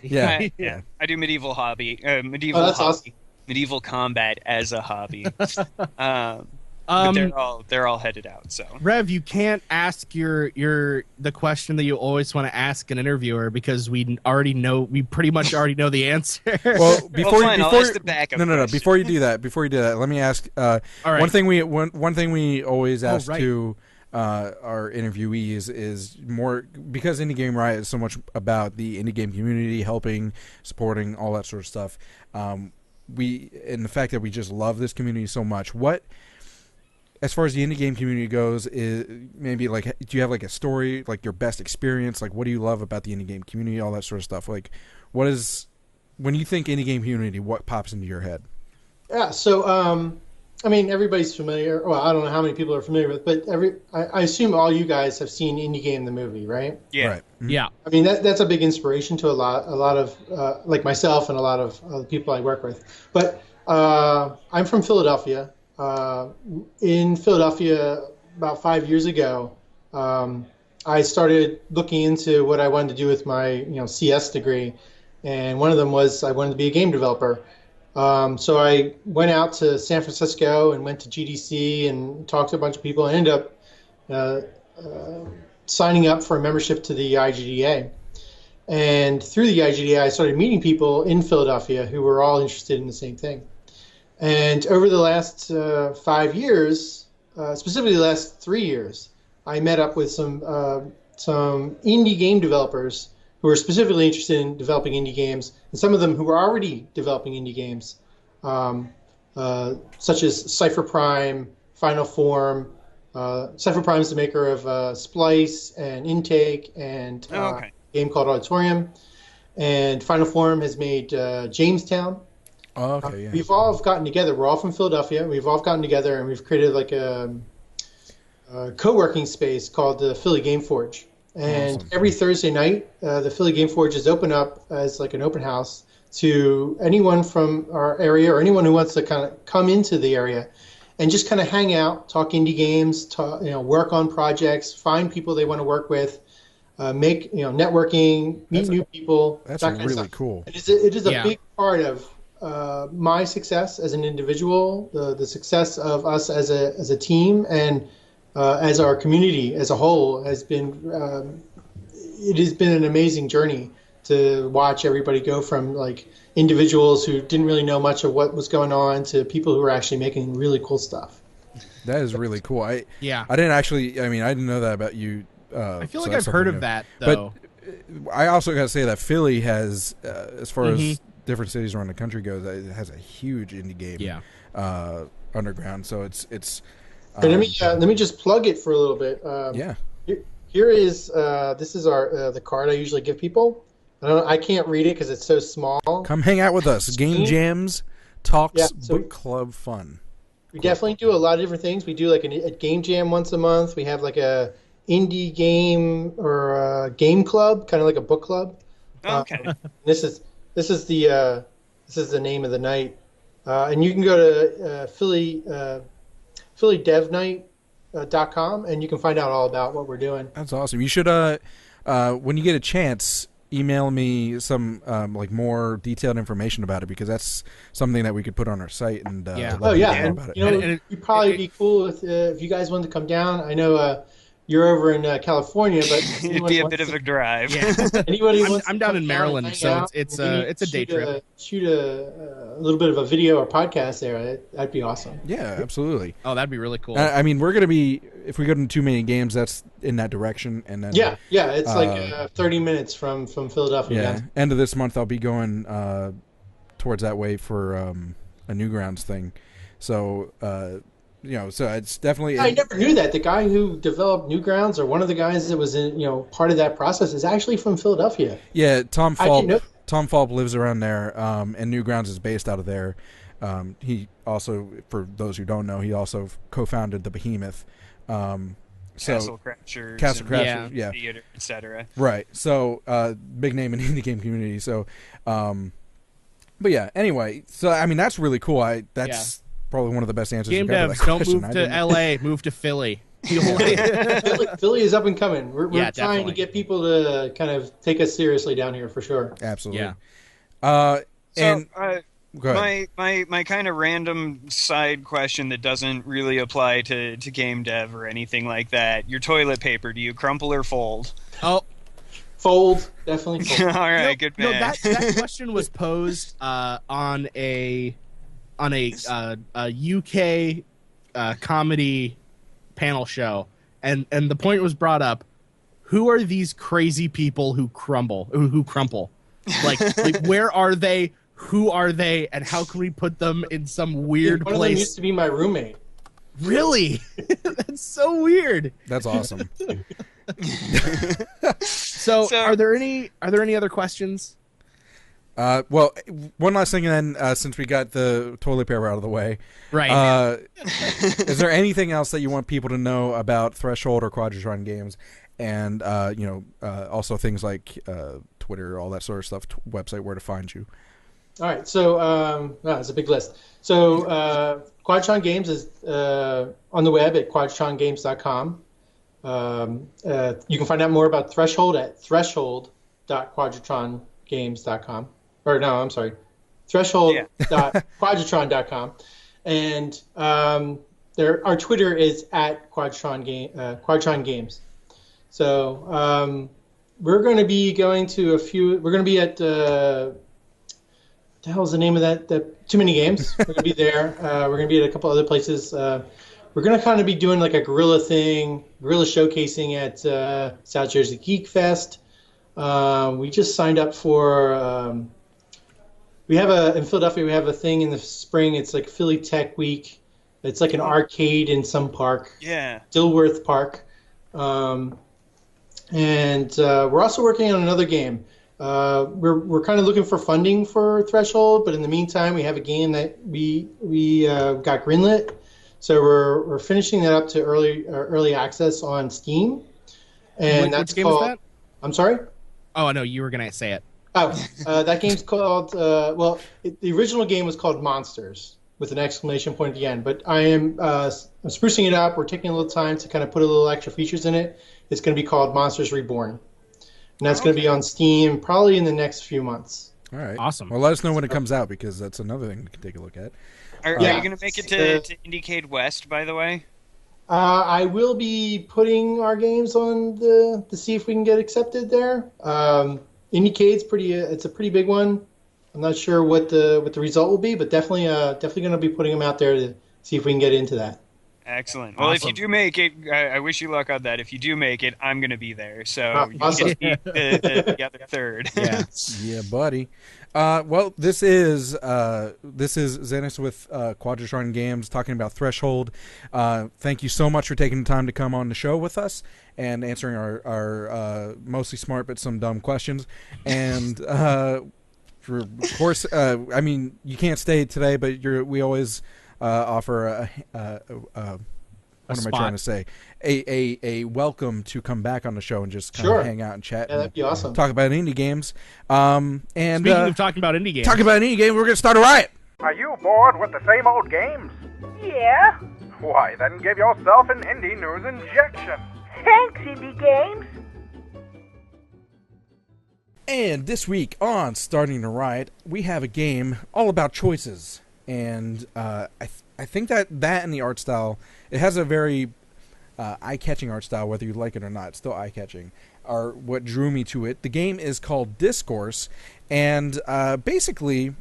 Yeah. I do medieval hobby, awesome. medieval combat as a hobby. But they're all headed out. So Rev, you can't ask the question that you always want to ask an interviewer because we pretty much already know the answer. Well, before I'll ask the backup question. Before you do that, let me ask. All right. One thing we always ask to our interviewees is more, because Indie Game Riot is so much about the indie game community, helping, supporting, all that sort of stuff. And the fact that we just love this community so much. What, as far as the indie game community goes, is maybe like, do you have like a story, like your best experience? Like, what do you love about the indie game community? All that sort of stuff. Like, what is, when you think indie game community, what pops into your head? Yeah, so I mean, everybody's familiar. Well, I don't know how many people are familiar with, but I assume all you guys have seen Indie Game the movie, right? Yeah. Right. Mm-hmm. Yeah. I mean, that's a big inspiration to a lot of like myself and a lot of the people I work with. But I'm from Philadelphia. In Philadelphia, about 5 years ago, I started looking into what I wanted to do with my CS degree, and one of them was I wanted to be a game developer. So I went out to San Francisco and went to GDC and talked to a bunch of people and ended up signing up for a membership to the IGDA. And through the IGDA, I started meeting people in Philadelphia who were all interested in the same thing. And over the last 5 years, specifically the last 3 years, I met up with some indie game developers who are specifically interested in developing indie games, and some of them who are already developing indie games, such as Cypher Prime, Final Form. Cypher Prime is the maker of Splice and Intake and a game called Auditorium. And Final Form has made Jamestown. Oh, okay, yeah. We've all gotten together. We're all from Philadelphia. We've all gotten together, and we've created like a co-working space called the Philly Game Forge. And awesome. Every Thursday night, the Philly Game Forge is open up as like an open house to anyone from our area or anyone who wants to kind of come into the area and just kind of hang out, talk indie games, work on projects, find people they want to work with, make networking, meet new people. That's that kind really of stuff. cool. It is a big part of my success as an individual, the success of us as a team, and as our community as a whole has been. It has been an amazing journey to watch everybody go from like individuals who didn't really know much of what was going on to people who are actually making really cool stuff. That is really cool. I Yeah. didn't actually. I mean, I didn't know that about you. I feel so like that's I've heard something of new. that though. But I also got to say that Philly has, as far as different cities around the country goes, it has a huge indie game underground. So it's. Let me just plug it for a little bit. Yeah. Here is this is our the card I usually give people. I can't read it because it's so small. Come hang out with us. Game jams, talks, book club fun. We definitely do a lot of different things. We do like a game jam once a month. We have like a indie game or a game club, kind of like a book club. Okay. This is the name of the night, and you can go to phillydevnight.com and you can find out all about what we're doing. That's awesome. You should when you get a chance, email me some like more detailed information about it, because that's something that we could put on our site and let people know about it. It'd probably be cool if you guys wanted to come down. I know you're over in California, but it'd be a bit of a drive. Yeah. Anybody wants I'm to down come in Maryland, so it's a day trip. Shoot a little bit of a video or podcast there. That'd be awesome. Yeah, absolutely. Oh, that'd be really cool. I mean, we're gonna be, if we go to too many games, that's in that direction, and then it's like 30 minutes from Philadelphia. Yeah, end of this month I'll be going towards that way for a Newgrounds thing. So so it's definitely. I never knew that. The guy who developed Newgrounds, or one of the guys that was in part of that process, is actually from Philadelphia. Yeah, Tom Falk. Tom Falk lives around there, and Newgrounds is based out of there. He also, for those who don't know, he also co-founded the Behemoth. Castle Crashers, Theater, etc. Right. So big name in the indie game community. So, but yeah. Anyway, so I mean that's really cool. That's probably one of the best answers. Game you've got to devs, that don't question. move to LA, move to Philly. Philly is up and coming. We're trying definitely to get people to kind of take us seriously down here for sure. Absolutely. Yeah. Go ahead. My kind of random side question that doesn't really apply to game dev or anything like that. Your toilet paper, do you crumple or fold? Oh, fold, definitely fold. All right, good man. No, that question was posed on a UK comedy panel show, and the point was brought up: who are these crazy people who crumple? Like where are they? Who are they? And how can we put them in some weird one place? One of them used to be my roommate. Really? That's so weird. That's awesome. So are there any other questions? Well, one last thing, and then since we got the toilet paper out of the way, Right? Is there anything else that you want people to know about Threshold or Quadratron Games, and also things like Twitter, all that sort of stuff, website, where to find you? All right, so it's a big list. So Quadratron Games is on the web at quadratrongames.com. You can find out more about Threshold at threshold.quadratrongames.com. Or no, I'm sorry, threshold.quadratron.com. And our Twitter is at Quadratron Games. So we're going to be going to we're going to be at, what the hell's the name of that? Too Many Games. We're going to be there. We're going to be at a couple other places. We're going to kind of be doing like a guerrilla showcasing at South Jersey Geek Fest. We just signed up for, in Philadelphia, we have a thing in the spring. It's like Philly Tech Week. It's like an arcade in some park. Yeah. Dilworth Park. And we're also working on another game. We're kind of looking for funding for Threshold, but in the meantime, we have a game that we got greenlit. So we're finishing that up to early access on Steam. And Which game is that? I'm sorry? Oh, I know you were gonna say it. That game's called, the original game was called Monsters with an exclamation point at the end, but I'm sprucing it up. We're taking a little time to kind of put a little extra features in it. It's going to be called Monsters Reborn, and that's going to be on Steam probably in the next few months. All right. Awesome. Well, let us know when it comes out, because that's another thing we can take a look at. Are you going to make it to IndieCade West, by the way? I will be putting our games on to see if we can get accepted there. IndieCade's it's a pretty big one. I'm not sure what the result will be, but definitely going to be putting them out there to see if we can get into that. Excellent. Well, if you do make it, I wish you luck on that. If you do make it, I'm going to be there. So you awesome. can be the other third. Yeah, yeah, buddy. Well, this is Zenas with Quadratron Games talking about Threshold. Thank you so much for taking the time to come on the show with us and answering our mostly smart but some dumb questions. And of course, I mean, you can't stay today, but we always offer what am I trying to say? A welcome to come back on the show and just kind of hang out and chat. Yeah, that'd be awesome. Talk about indie games. And speaking of talking about indie games, we're going to start a riot. Are you bored with the same old games? Yeah. Why, then give yourself an indie news injection. Thanks, Indie Games. And this week on Starting to Riot, we have a game all about choices. And I think that and the art style, it has a very eye-catching art style, whether you like it or not. It's still eye-catching, are what drew me to it. The game is called Dyscourse, and basically,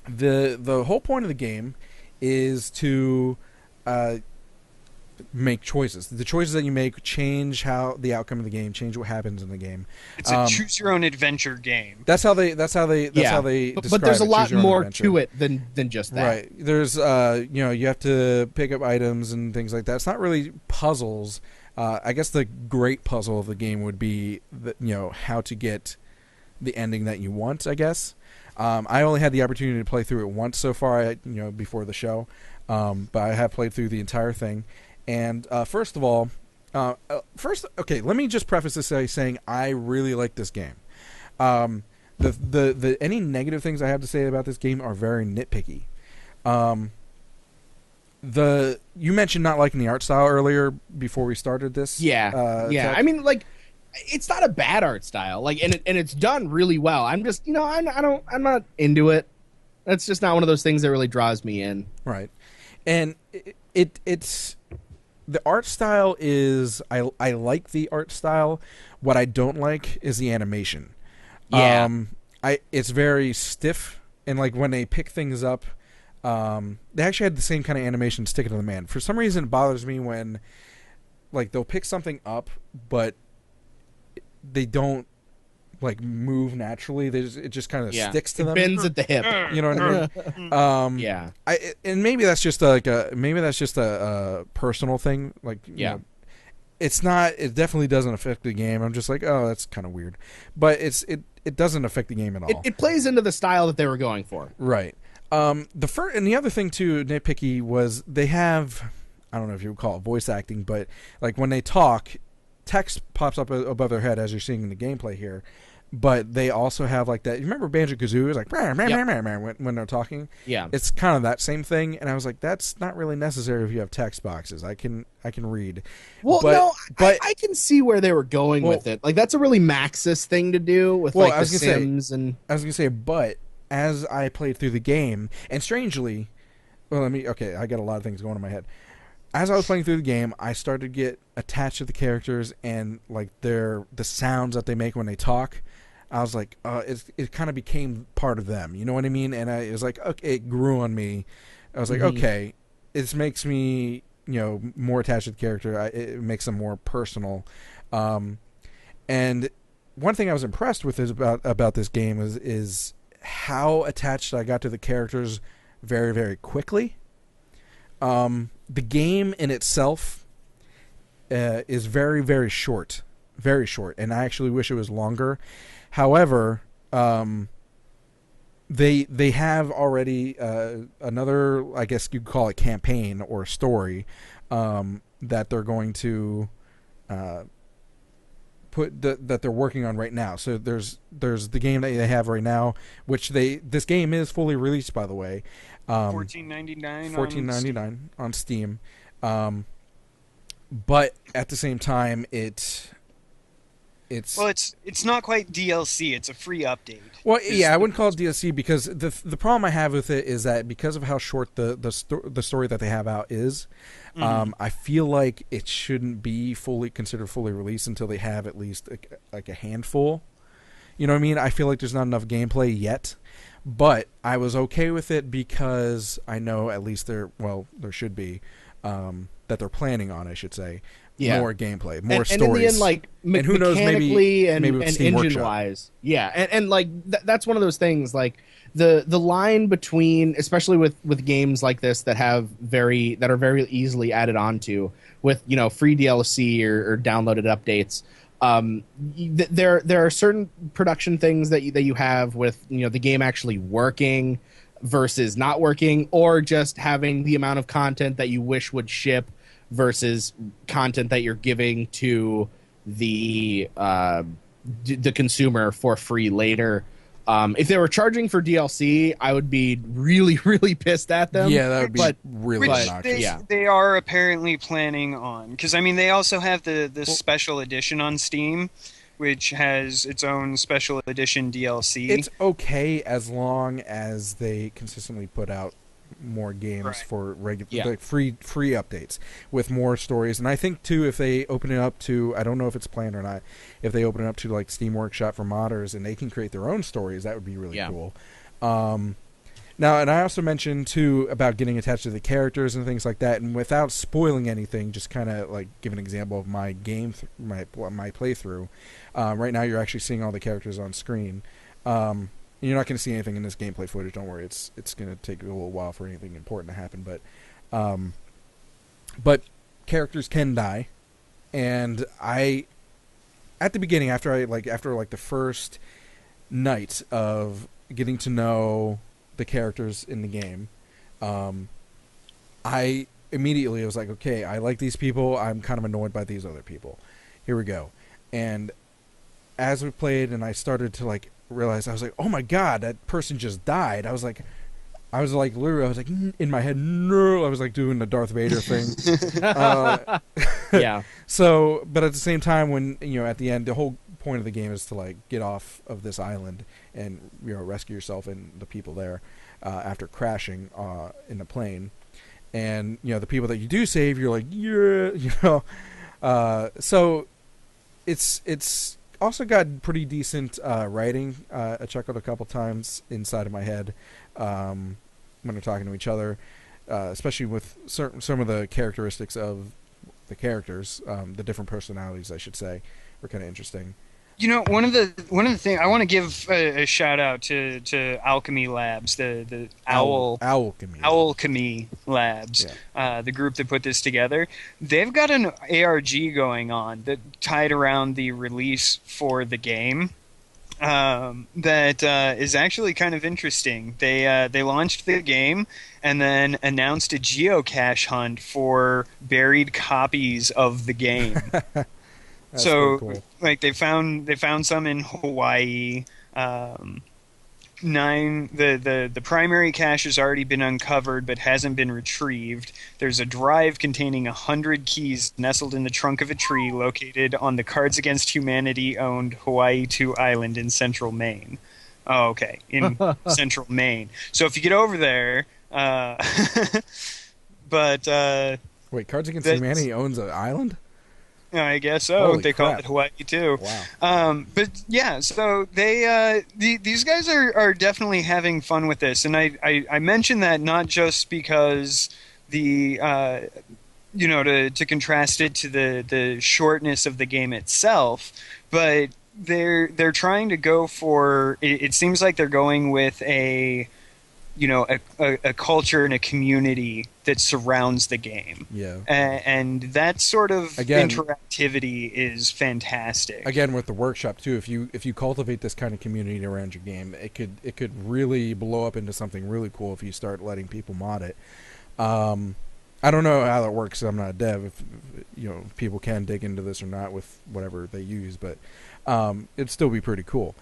the whole point of the game is to make choices. The choices that you make change how the outcome of the game, change what happens in the game. It's a choose your own adventure game. That's how they describe but there's a lot more adventure. to it than just that. Right. There's you have to pick up items and things like that. It's not really puzzles. I guess the great puzzle of the game would be how to get the ending that you want, I guess. I only had the opportunity to play through it once so far, before the show. But I have played through the entire thing. And first of all, let me just preface this by saying I really like this game. The any negative things I have to say about this game are very nitpicky. You mentioned not liking the art style earlier before we started this. Yeah. I mean, like, it's not a bad art style, like, and it's done really well. I'm just, I'm not into it. That's just not one of those things that really draws me in. Right, and it's. The art style is I like the art style. What I don't like is the animation. Yeah. It's very stiff, and like when they pick things up, they actually had the same kind of animation Stick It to the Man. For some reason, it bothers me when like they'll pick something up, but they don't like move naturally. It just kind of sticks to them. Bends at the hip. You know what I mean? Yeah. And maybe that's just a personal thing. Like, it's not. It definitely doesn't affect the game. I'm just like, oh, that's kind of weird, but it doesn't affect the game at all. It plays into the style that they were going for. Right. The other thing too, nitpicky, was they have, I don't know if you would call it voice acting, but like when they talk, text pops up above their head as you're seeing in the gameplay here. But they also have like that. You remember Banjo-Kazooie? It's like when they're talking. Yeah, it's kind of that same thing. And I was like, that's not really necessary if you have text boxes. I can read. Well, but I can see where they were going with it. Like that's a really Maxis thing to do with like the Sims and. I was gonna say, but as I played through the game, and strangely, I got a lot of things going in my head. As I was playing through the game, I started to get attached to the characters and like the sounds that they make when they talk. I was like, it kind of became part of them. You know what I mean? And it was like, okay, it grew on me. I was like, okay, this makes me, more attached to the character. It makes them more personal. And one thing I was impressed with is about this game is how attached I got to the characters very, very quickly. The game in itself is very, very short, and I actually wish it was longer. However, they have already another, I guess you'd call it, campaign or story that they're going to that they're working on right now. So there's the game that they have right now, which this game is fully released, by the way. $14.99 on Steam. But at the same time, it's not quite DLC. It's a free update. Well, I wouldn't call it DLC because the problem I have with it is that because of how short the story that they have out is, I feel like it shouldn't be considered fully released until they have at least like a handful. You know what I mean? I feel like there's not enough gameplay yet, but I was okay with it because I know at least there should be that they're planning on, I should say. Yeah. More gameplay, more stories. And in the end, like, and who knows, maybe and engine-wise. Yeah, and like, that's one of those things, like, the line between, especially with games like this that are very easily added onto with, free DLC or downloaded updates, there are certain production things that you have with, the game actually working versus not working, or just having the amount of content that you wish would ship versus content that you're giving to the consumer for free later. If they were charging for DLC, I would be really, really pissed at them. Yeah, that would be really obnoxious. They are apparently planning on, because they also have the special edition on Steam, which has its own special edition DLC. It's okay as long as they consistently put out more games for regular, like free updates with more stories. And I think too, if they open it up to, I don't know if it's planned or not, if they open it up to like Steam Workshop for modders and they can create their own stories, that would be really cool. Now, and I also mentioned too about getting attached to the characters and things like that, and without spoiling anything, just kind of like give an example of my game, my playthrough. Right now, you're actually seeing all the characters on screen. You're not going to see anything in this gameplay footage. Don't worry, it's going to take a little while for anything important to happen. But characters can die, and at the beginning, after the first night of getting to know the characters in the game, I immediately was like, okay, I like these people. I'm kind of annoyed by these other people. Here we go. And as we played, and I started to like realize, I was like, oh my god, that person just died. I was like literally in my head, no. I was like doing the Darth Vader thing. Yeah. So, but at the same time, when at the end, the whole point of the game is to like get off of this island and rescue yourself and the people there after crashing in the plane. And the people that you do save, you're like, so it's also got pretty decent writing. I checked out a couple times inside of my head when they're talking to each other, especially with some of the characteristics of the characters, the different personalities, I should say, were kind of interesting. One of the things I want to give a shout out to Alchemy Labs, the Owlchemy Labs, the group that put this together. They've got an ARG going on that tied around the release for the game. That is actually kind of interesting. They launched the game and then announced a geocache hunt for buried copies of the game. So, cool. Like they found some in Hawaii. The primary cache has already been uncovered but hasn't been retrieved. There's a drive containing 100 keys nestled in the trunk of a tree located on the Cards Against Humanity-owned Hawaii 2 island in central Maine. Oh, okay, in central Maine. So if you get over there, but wait, Cards Against Humanity owns an island? I guess so. Holy they crap. call it Hawaii too. Wow. But yeah, so they these guys are definitely having fun with this, and I mention that not just because to contrast it to the shortness of the game itself, but they're trying to go for. It seems like they're going with a culture and a community that surrounds the game. Yeah. And that sort of interactivity is fantastic. Again, with the workshop too, if you cultivate this kind of community around your game, it could really blow up into something really cool if you start letting people mod it. I don't know how that works. I'm not a dev. If people can dig into this or not with whatever they use, but it'd still be pretty cool.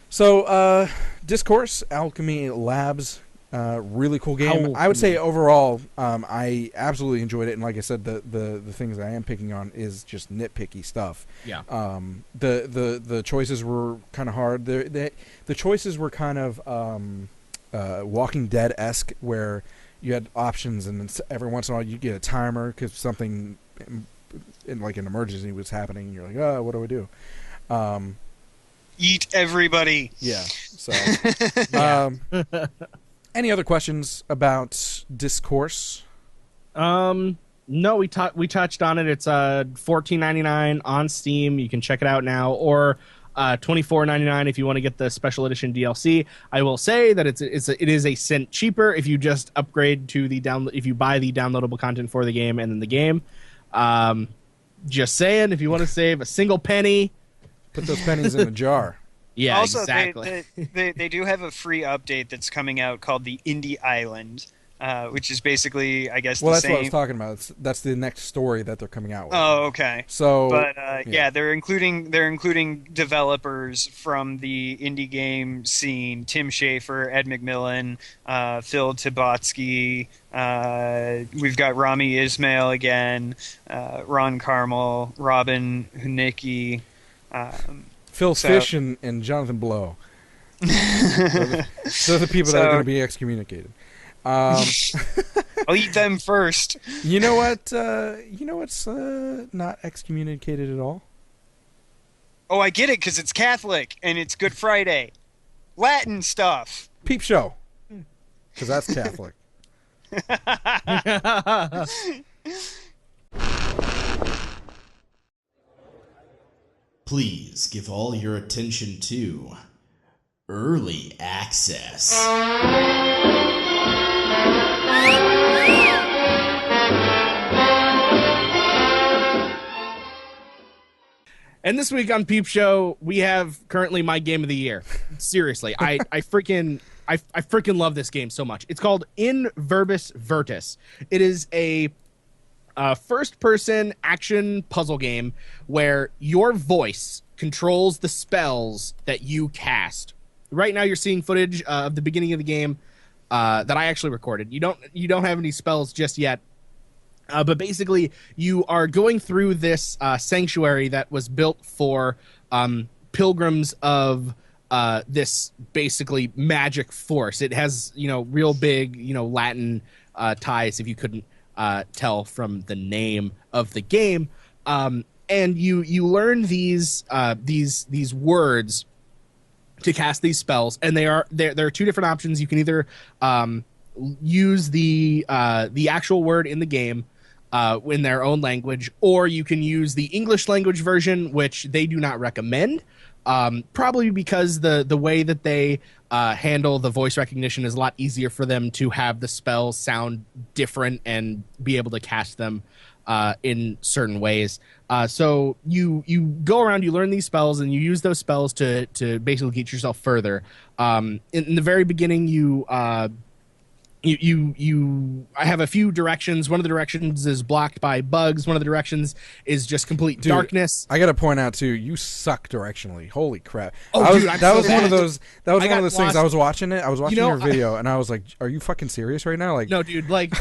So, Dyscourse, Alchemy Labs. Really cool game. I would say overall, I absolutely enjoyed it, and like I said, the things I am picking on is just nitpicky stuff. Yeah. The choices were kind of hard. The choices were kind of Walking Dead-esque, where you had options, and then every once in a while you get a timer because something in like an emergency was happening. And you're like, oh, what do I do? Eat everybody. Yeah. So. Any other questions about Dyscourse? No, we touched on it. It's $14.99 on Steam. You can check it out now, or $24.99 if you want to get the special edition DLC. I will say that it is a cent cheaper if you just upgrade to the if you buy the downloadable content for the game and then the game. Just saying, if you want to save a single penny, put those pennies in a jar. Yeah, also, exactly. They do have a free update that's coming out called the Indie Island, which is basically, I guess, that's same. what I was talking about. That's the next story that they're coming out with. Oh, okay. So, but yeah, they're including developers from the indie game scene: Tim Schafer, Ed McMillan, Phil Tibotsky. We've got Rami Ismail again, Ron Carmel, Robin Hunicki. Phil Fish and Jonathan Blow. Those are the people that are going to be excommunicated. I'll eat them first. You know what? What's not excommunicated at all? Oh, I get it, because it's Catholic and it's Good Friday. Latin stuff. Peep Show. Because that's Catholic. Please give all your attention to Early Access. And this week on Peep Show, we have currently my game of the year. Seriously, I freaking love this game so much. It's called Verbis Virtus. It is a first-person action puzzle game where your voice controls the spells that you cast. Right now, you're seeing footage of the beginning of the game that I actually recorded. You don't have any spells just yet, but basically, you are going through this sanctuary that was built for pilgrims of this basically magic force. It has real big Latin ties, if you couldn't tell from the name of the game, and you learn these words to cast these spells, and there are two different options. You can either use the actual word in the game in their own language, or you can use the English language version, which they do not recommend. Probably because the way that they handle the voice recognition is a lot easier for them to have the spells sound different and be able to cast them in certain ways. So you go around, you learn these spells, and you use those spells to basically get yourself further. In the very beginning, I have a few directions. One of the directions is blocked by bugs. One of the directions is just complete darkness. I got to point out too, you suck directionally. Holy crap! That was one of those things. I was watching your video, and I was like, "Are you fucking serious right now?" Like, no, dude. Like,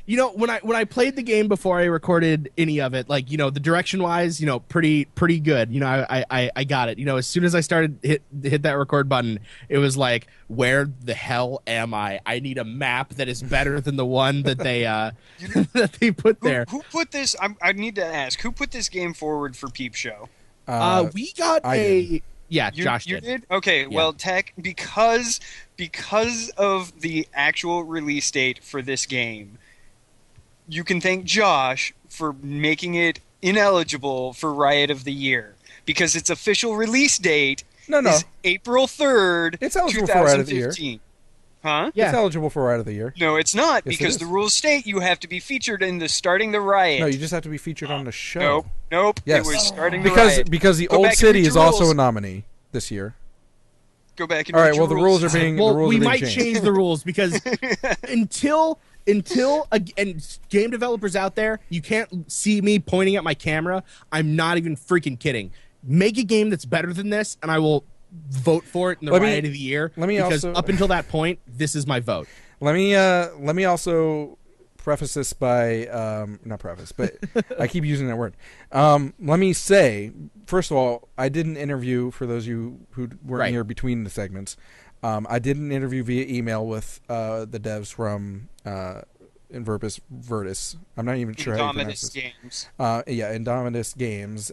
when I played the game before I recorded any of it, like, the direction wise, pretty good. I got it. As soon as I started hit that record button, it was like, where the hell am I? I need a map that is better than the one that they that they put there. Who put this? I need to ask. Who put this game forward for Peep Show? We got Josh did. Okay, yeah. Well, Tech, because of the actual release date for this game, you can thank Josh for making it ineligible for Riot of the Year, because its official release date is April 3rd, it's eligible 2015. For Riot of the Year. Huh? Yeah. It's eligible for Riot of the Year. No, it's not, because the rules state you have to be featured in the Starting the Riot. No, you just have to be featured on the show. Nope. Yes. It was Starting the Riot. Because the Old City is also a nominee this year. Go back and all right. Well, the rules are being. We might change the rules, because until and game developers out there, you can't see me pointing at my camera. I'm not even freaking kidding. Make a game that's better than this, and I will vote for it in the Riot of the Year. Because up until that point, this is my vote. Let me also preface this by not preface, but I keep using that word. Let me say, first of all, I did an interview for those of you who weren't here between the segments. I did an interview via email with the devs from Verbis Virtus. I'm not even sure how you pronounce this. Games. Indomitus Games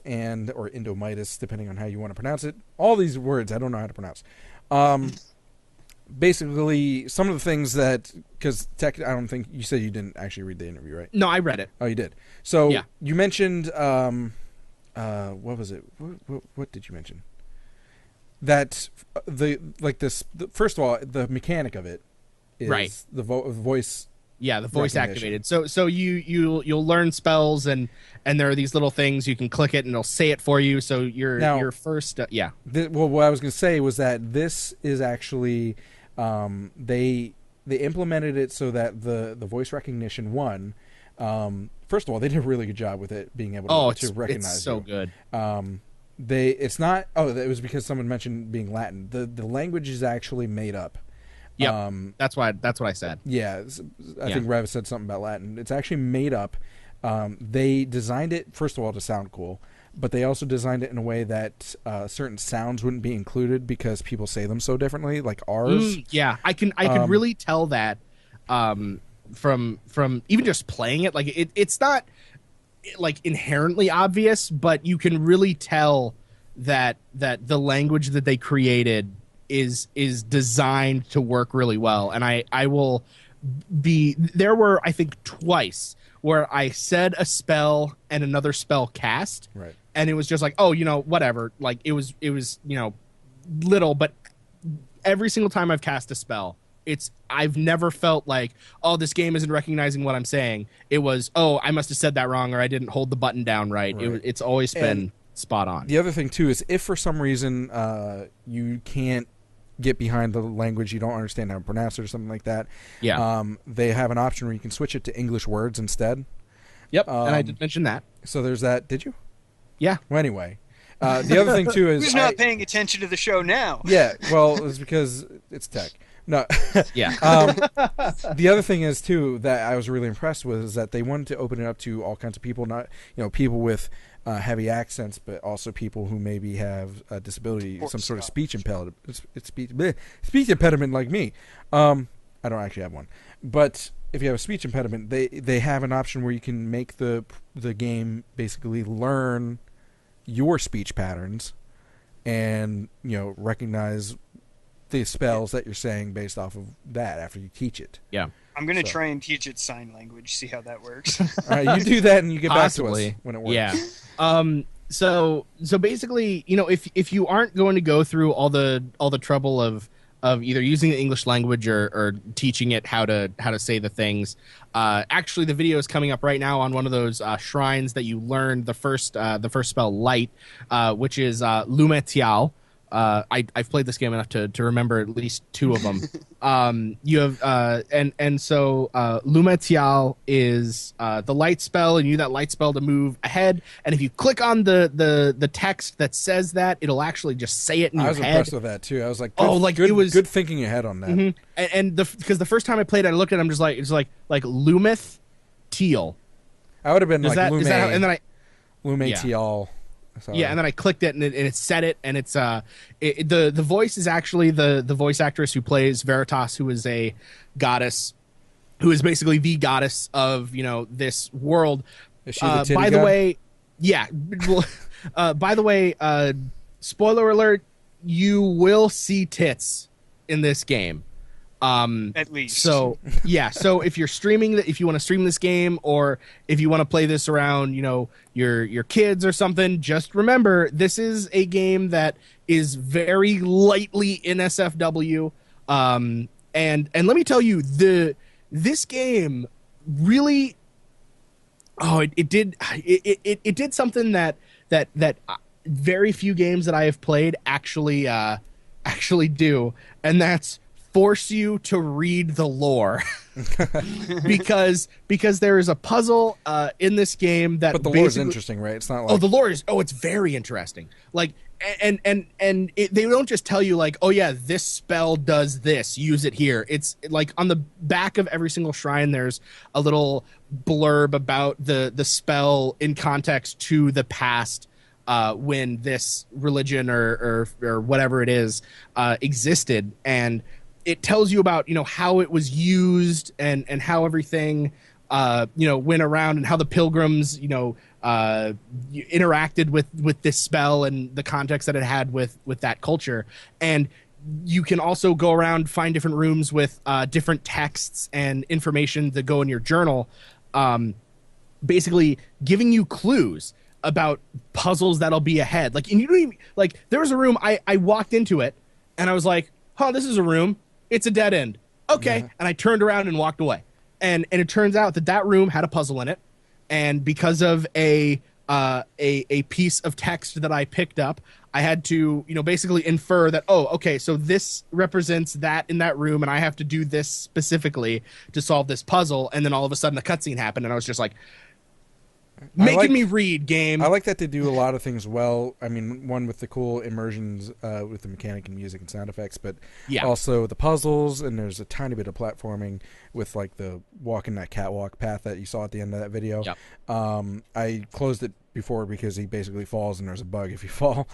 or Indomitus, depending on how you want to pronounce it. All these words I don't know how to pronounce. Basically, some of the things that, because Tech, I don't think you said you didn't actually read the interview, right? No, I read it. Oh, you did. So you mentioned what was it? What did you mention? That first of all, the mechanic of it is the voice. Yeah, the voice activated. So you'll learn spells, and there are these little things you can click it and it'll say it for you. So your first what I was going to say was that this is actually they implemented it so that the voice recognition one. First of all, they did a really good job with it being able to recognize. It's so good. It's not. Oh, it was because someone mentioned being Latin. The language is actually made up. Yeah, that's what I said. Yeah, I think Rev said something about Latin. It's actually made up. They designed it, first of all, to sound cool, but they also designed it in a way that certain sounds wouldn't be included because people say them so differently, like ours. I can really tell that from even just playing it. Like it's not like inherently obvious, but you can really tell that the language that they created is designed to work really well. And I will be, there were I think twice where I said a spell and another spell cast, right, and it was just like, whatever, like it was little, but every single time I've cast a spell, I've never felt like, this game isn't recognizing what I'm saying. It was, I must have said that wrong, or I didn't hold the button down right. It's always been spot on. The other thing too is, if for some reason you can't get behind the language, you don't understand how to pronounce it or something like that, they have an option where you can switch it to English words instead. Yep, and I did mention that. So there's that. Did you? Yeah. Well, anyway, the other thing too is, who's not paying attention to the show now? Yeah, well, it's because it's Tech. No. Yeah. The other thing is too that I was really impressed with is that they wanted to open it up to all kinds of people, not people with heavy accents, but also people who maybe have a disability, some sort of speech impediment. Speech impediment like me. I don't actually have one, but if you have a speech impediment, they have an option where you can make the game basically learn your speech patterns and recognize the spells that you're saying based off of that after you teach it. Yeah. I'm going to try and teach it sign language, see how that works. All right, you do that and you get back to us when it works. Yeah. So basically, if you aren't going to go through all the trouble of either using the English language or teaching it how to say the things, actually the video is coming up right now on one of those shrines that you learned the first spell, light, which is Lumetial. I've played this game enough to remember at least two of them. You have so Lumetial is the light spell, and you use that light spell to move ahead. And if you click on the text that says that, it'll actually just say it in your head. I was impressed with that too. I was like, it was good thinking ahead on that. Mm-hmm. And because the first time I played it, I looked at it, I'm just like, it's like Lumeth Teal. I would have been Lume, and then Teal. Sorry. Yeah, and then I clicked it, and it said it, and it's the voice is actually the voice actress who plays Veritas, who is a goddess, who is basically the goddess of this world. Is she the titty by god? the way, yeah. By the way, spoiler alert: you will see tits in this game. At least. So yeah. So if you're streaming, if you want to stream this game, or if you want to play this around, your kids or something, just remember this is a game that is very lightly NSFW. And let me tell you, this game really, it did something that very few games that I have played actually do, and that's force you to read the lore. because there is a puzzle in this game that, but the lore is interesting, right? It's not like the lore is it's very interesting. Like and they don't just tell you like, oh yeah, this spell does this, use it here. It's like on the back of every single shrine there's a little blurb about the spell in context to the past, when this religion or whatever it is existed, and it tells you about how it was used and how everything went around, and how the pilgrims interacted with this spell and the context that it had with that culture. And you can also go around, find different rooms with different texts and information that go in your journal, basically giving you clues about puzzles that'll be ahead. Like, and you don't even like. There was a room I walked into it and I was like, "Oh, this is a room. It's a dead end." Okay. Yeah. And I turned around and walked away. And it turns out that room had a puzzle in it. And because of a piece of text that I picked up, I had to, basically infer that, oh, okay, so this represents that in that room, and I have to do this specifically to solve this puzzle. And then all of a sudden a cutscene happened, and I was just like, making me read, game. I like that they do a lot of things well. I mean, one with the cool immersions with the mechanic and music and sound effects, but also the puzzles, and there's a tiny bit of platforming with like the walking that catwalk path that you saw at the end of that video. Yep. I closed it before because he basically falls and there's a bug if you fall.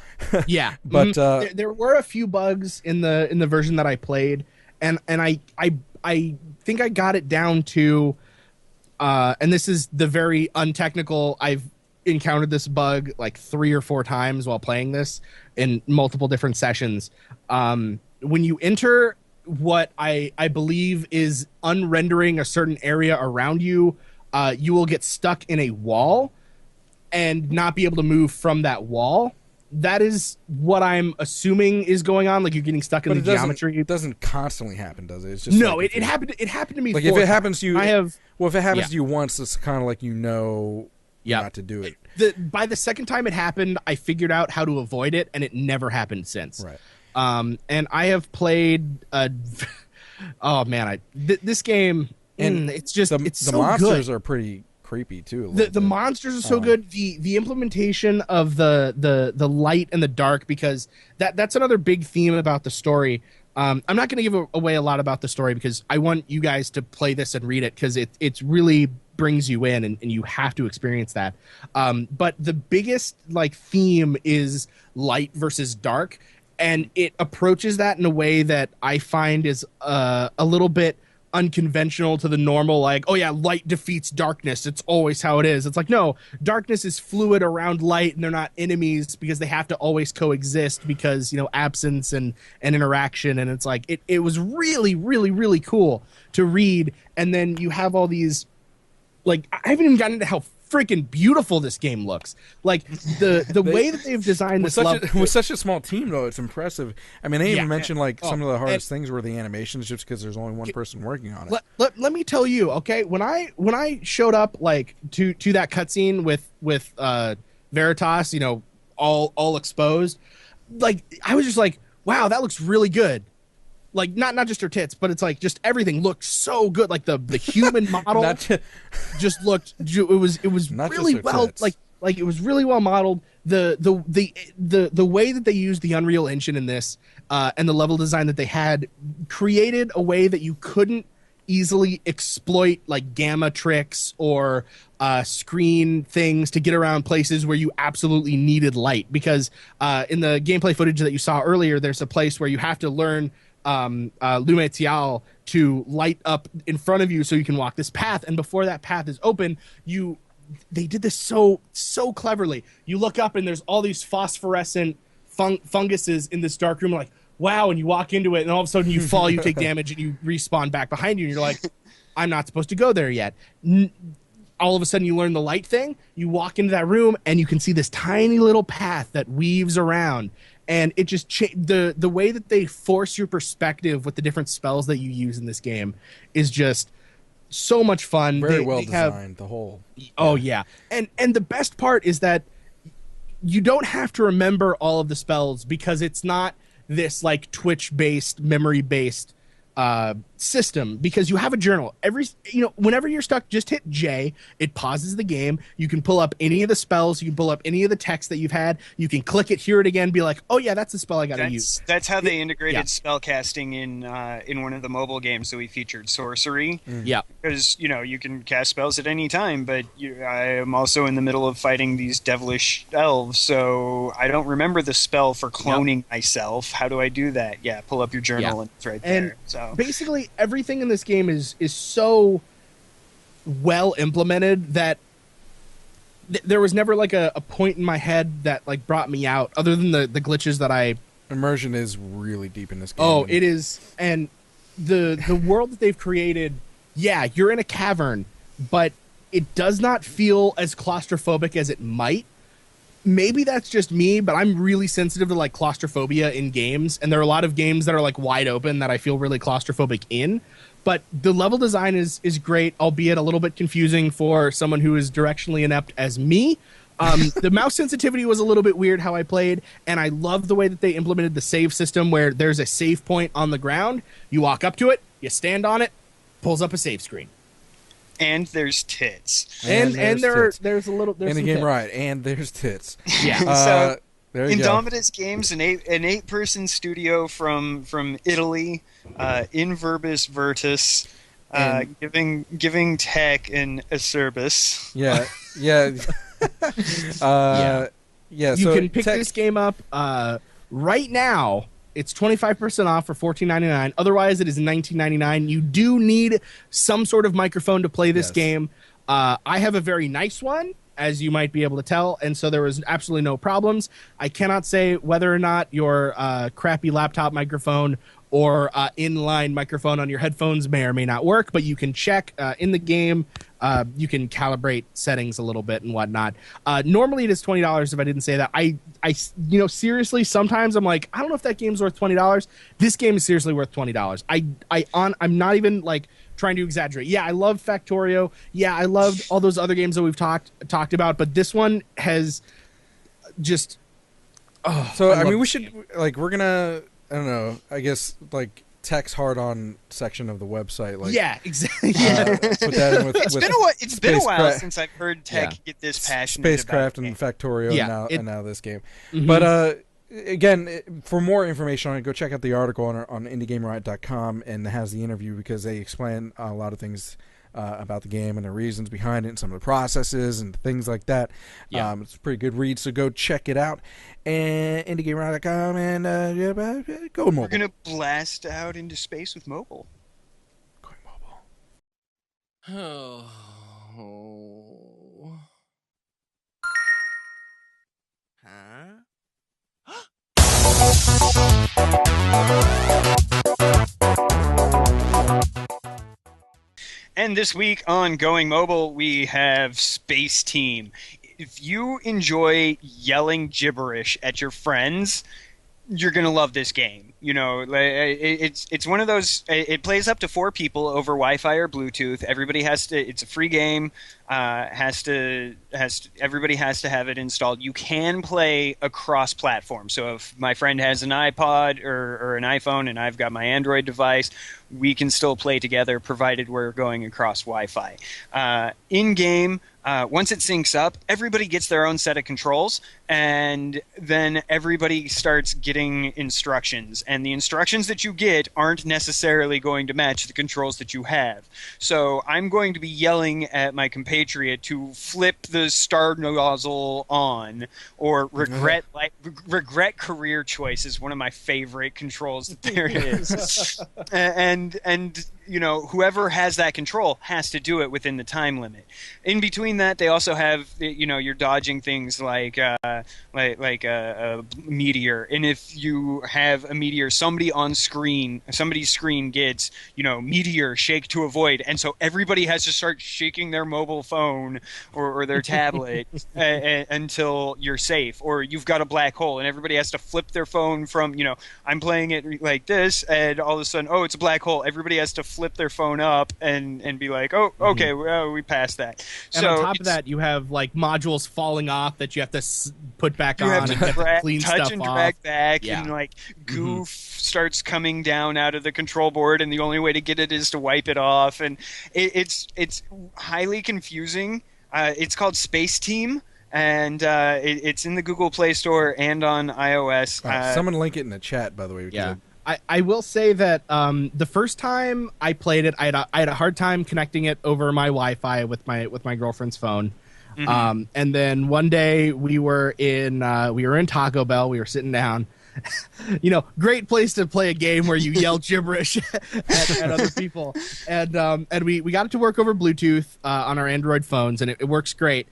Yeah. But there were a few bugs in the version that I played, and I think I got it down to and this is the very untechnical. I've encountered this bug like 3 or 4 times while playing this in multiple different sessions. When you enter what I believe is unrendering a certain area around you, you will get stuck in a wall and not be able to move from that wall. That is what I'm assuming is going on. Like, you're getting stuck in the geometry. It doesn't constantly happen, does it? It's just no. It happened. It happened to me. Like, if it happens to you, if it happens to you once, it's kind of like not to do it. By the second time it happened, I figured out how to avoid it, and it never happened since. Right. And I have played. Oh man, this game. And it's just it's the so monsters good. Are pretty creepy too. The monsters are so good. The implementation of the light and the dark, because that's another big theme about the story. I'm not going to give away a lot about the story because I want you guys to play this and read it, because it really brings you in, and you have to experience that. But the biggest theme is light versus dark, and it approaches that in a way that I find is a little bit unconventional to the normal, like, oh yeah, light defeats darkness, it's always how it is. It's like, no, darkness is fluid around light, and they're not enemies because they have to always coexist because absence and interaction. And it's like it was really, really, really cool to read. And then you have all these, like, I haven't even gotten into how freaking beautiful this game looks. Like the way that they've designed this level with such a small team, though, it's impressive. I mean, they even mentioned some of the hardest things were the animations, just because there's only one person working on it. Let me tell you, okay, when I showed up like to that cutscene with Veritas, all exposed, like I was just like, wow, that looks really good. Like not just her tits, but it's like just everything looked so good. Like the human model just looked. It was not really well. Tits. Like it was really well modeled. The way that they used the Unreal Engine in this and the level design that they had created a way that you couldn't easily exploit like gamma tricks or screen things to get around places where you absolutely needed light. Because in the gameplay footage that you saw earlier, there's a place where you have to learn Lume Tial to light up in front of you so you can walk this path, and before that path is open, they did this so cleverly. You look up and there's all these phosphorescent funguses in this dark room, like wow, and you walk into it and all of a sudden you fall, you take damage, and you respawn back behind you, and you're like, I'm not supposed to go there yet. All of a sudden you learn the light thing, you walk into that room and you can see this tiny little path that weaves around. And it just the way that they force your perspective with the different spells that you use in this game is just so much fun. Very well designed, the whole. Oh yeah, and the best part is that you don't have to remember all of the spells, because it's not this like Twitch-based, memory-based system, because you have a journal. Whenever you're stuck, just hit J. It pauses the game. You can pull up any of the spells. You can pull up any of the text that you've had. You can click it, hear it again, be like, oh yeah, that's the spell I gotta use. That's how they integrated spell casting in one of the mobile games that we featured, Sorcery. Yeah, because you can cast spells at any time, but I am also in the middle of fighting these devilish elves, so I don't remember the spell for cloning myself. How do I do that? Yeah, pull up your journal and it's right there. So basically everything in this game is so well implemented that there was never like a point in my head that like brought me out, other than the glitches that immersion is really deep in this game. Oh, it is. And the world that they've created, yeah, you're in a cavern, but it does not feel as claustrophobic as it might. Maybe that's just me, but I'm really sensitive to like claustrophobia in games, and there are a lot of games that are like wide open that I feel really claustrophobic in. But the level design is great, albeit a little bit confusing for someone who is directionally inept as me. The mouse sensitivity was a little bit weird how I played, and I love the way that they implemented the save system, where there's a save point on the ground. You walk up to it, you stand on it, pulls up a save screen. And there's tits. And there's a little in the game, right? And there's tits. Yeah. So there you go. Indomitus Games, an 8-person studio from Italy, in Verbis Virtus, giving tech and a service. Yeah. You can pick this game up right now. It's 25% off for $14.99. Otherwise, it is $19.99. You do need some sort of microphone to play this game. I have a very nice one, as you might be able to tell, and so there was absolutely no problems. I cannot say whether or not your crappy laptop microphone or inline microphone on your headphones may or may not work, but you can check in the game. You can calibrate settings a little bit and whatnot. Normally it is $20 if I didn't say that. I seriously, sometimes I'm like, I don't know if that game's worth $20. This game is seriously worth $20. I'm not even like trying to exaggerate. Yeah, I love Factorio. Yeah, I loved all those other games that we've talked about, but this one has just. We should we're gonna. I don't know. I guess like text hard on section of the website. Like yeah, exactly. Yeah. Put that in with, it's been a while since I've heard tech get this passionate. Spacecraft and Factorio, and now this game. Mm-hmm. But again, for more information on it, go check out the article on IndieGameRiot.com, and it has the interview, because they explain a lot of things about the game and the reasons behind it and some of the processes and things like that. Yeah. It's a pretty good read, so go check it out. And IndieGameRiot.com, and go mobile. We're going to blast out into space with mobile. Going mobile. Oh. Huh? And This week on Going Mobile, we have Spaceteam. If you enjoy yelling gibberish at your friends, you're going to love this game. You know, it's one of those. It plays up to 4 people over Wi-Fi or Bluetooth. Everybody has to. It's a free game. Everybody has to have it installed. You can play across platform. So if my friend has an iPod or an iPhone and I've got my Android device, we can still play together, provided we're going across Wi-Fi. In game. Once it syncs up, everybody gets their own set of controls, and then everybody starts getting instructions. And the instructions that you get aren't necessarily going to match the controls that you have. So I'm going to be yelling at my compatriot to flip the star nozzle on, or regret career choice is one of my favorite controls that there is. and you know, whoever has that control has to do it within the time limit. In between that, they also have, you know, you're dodging things like a meteor, and if you have a meteor, somebody's screen gets, you know, meteor, shake to avoid, and so everybody has to start shaking their mobile phone or their tablet until you're safe. Or you've got a black hole, and everybody has to flip their phone from, you know, I'm playing it like this, and all of a sudden, oh, it's a black hole. Everybody has to flip their phone up and be like, oh, okay, well, we passed that. And so on top of that, you have like modules falling off that you have to put back on, and you have to clean touch stuff and off. drag back, and like goof starts coming down out of the control board, and the only way to get it is to wipe it off, and it's highly confusing. It's called Spaceteam, and it's in the Google Play Store and on iOS. Someone link it in the chat, by the way. Yeah. I will say that the first time I played it, I had a hard time connecting it over my Wi-Fi with my girlfriend's phone. And then one day we were in Taco Bell. We were sitting down. You know, great place to play a game where you yell gibberish at other people. And we got it to work over Bluetooth on our Android phones, and it works great.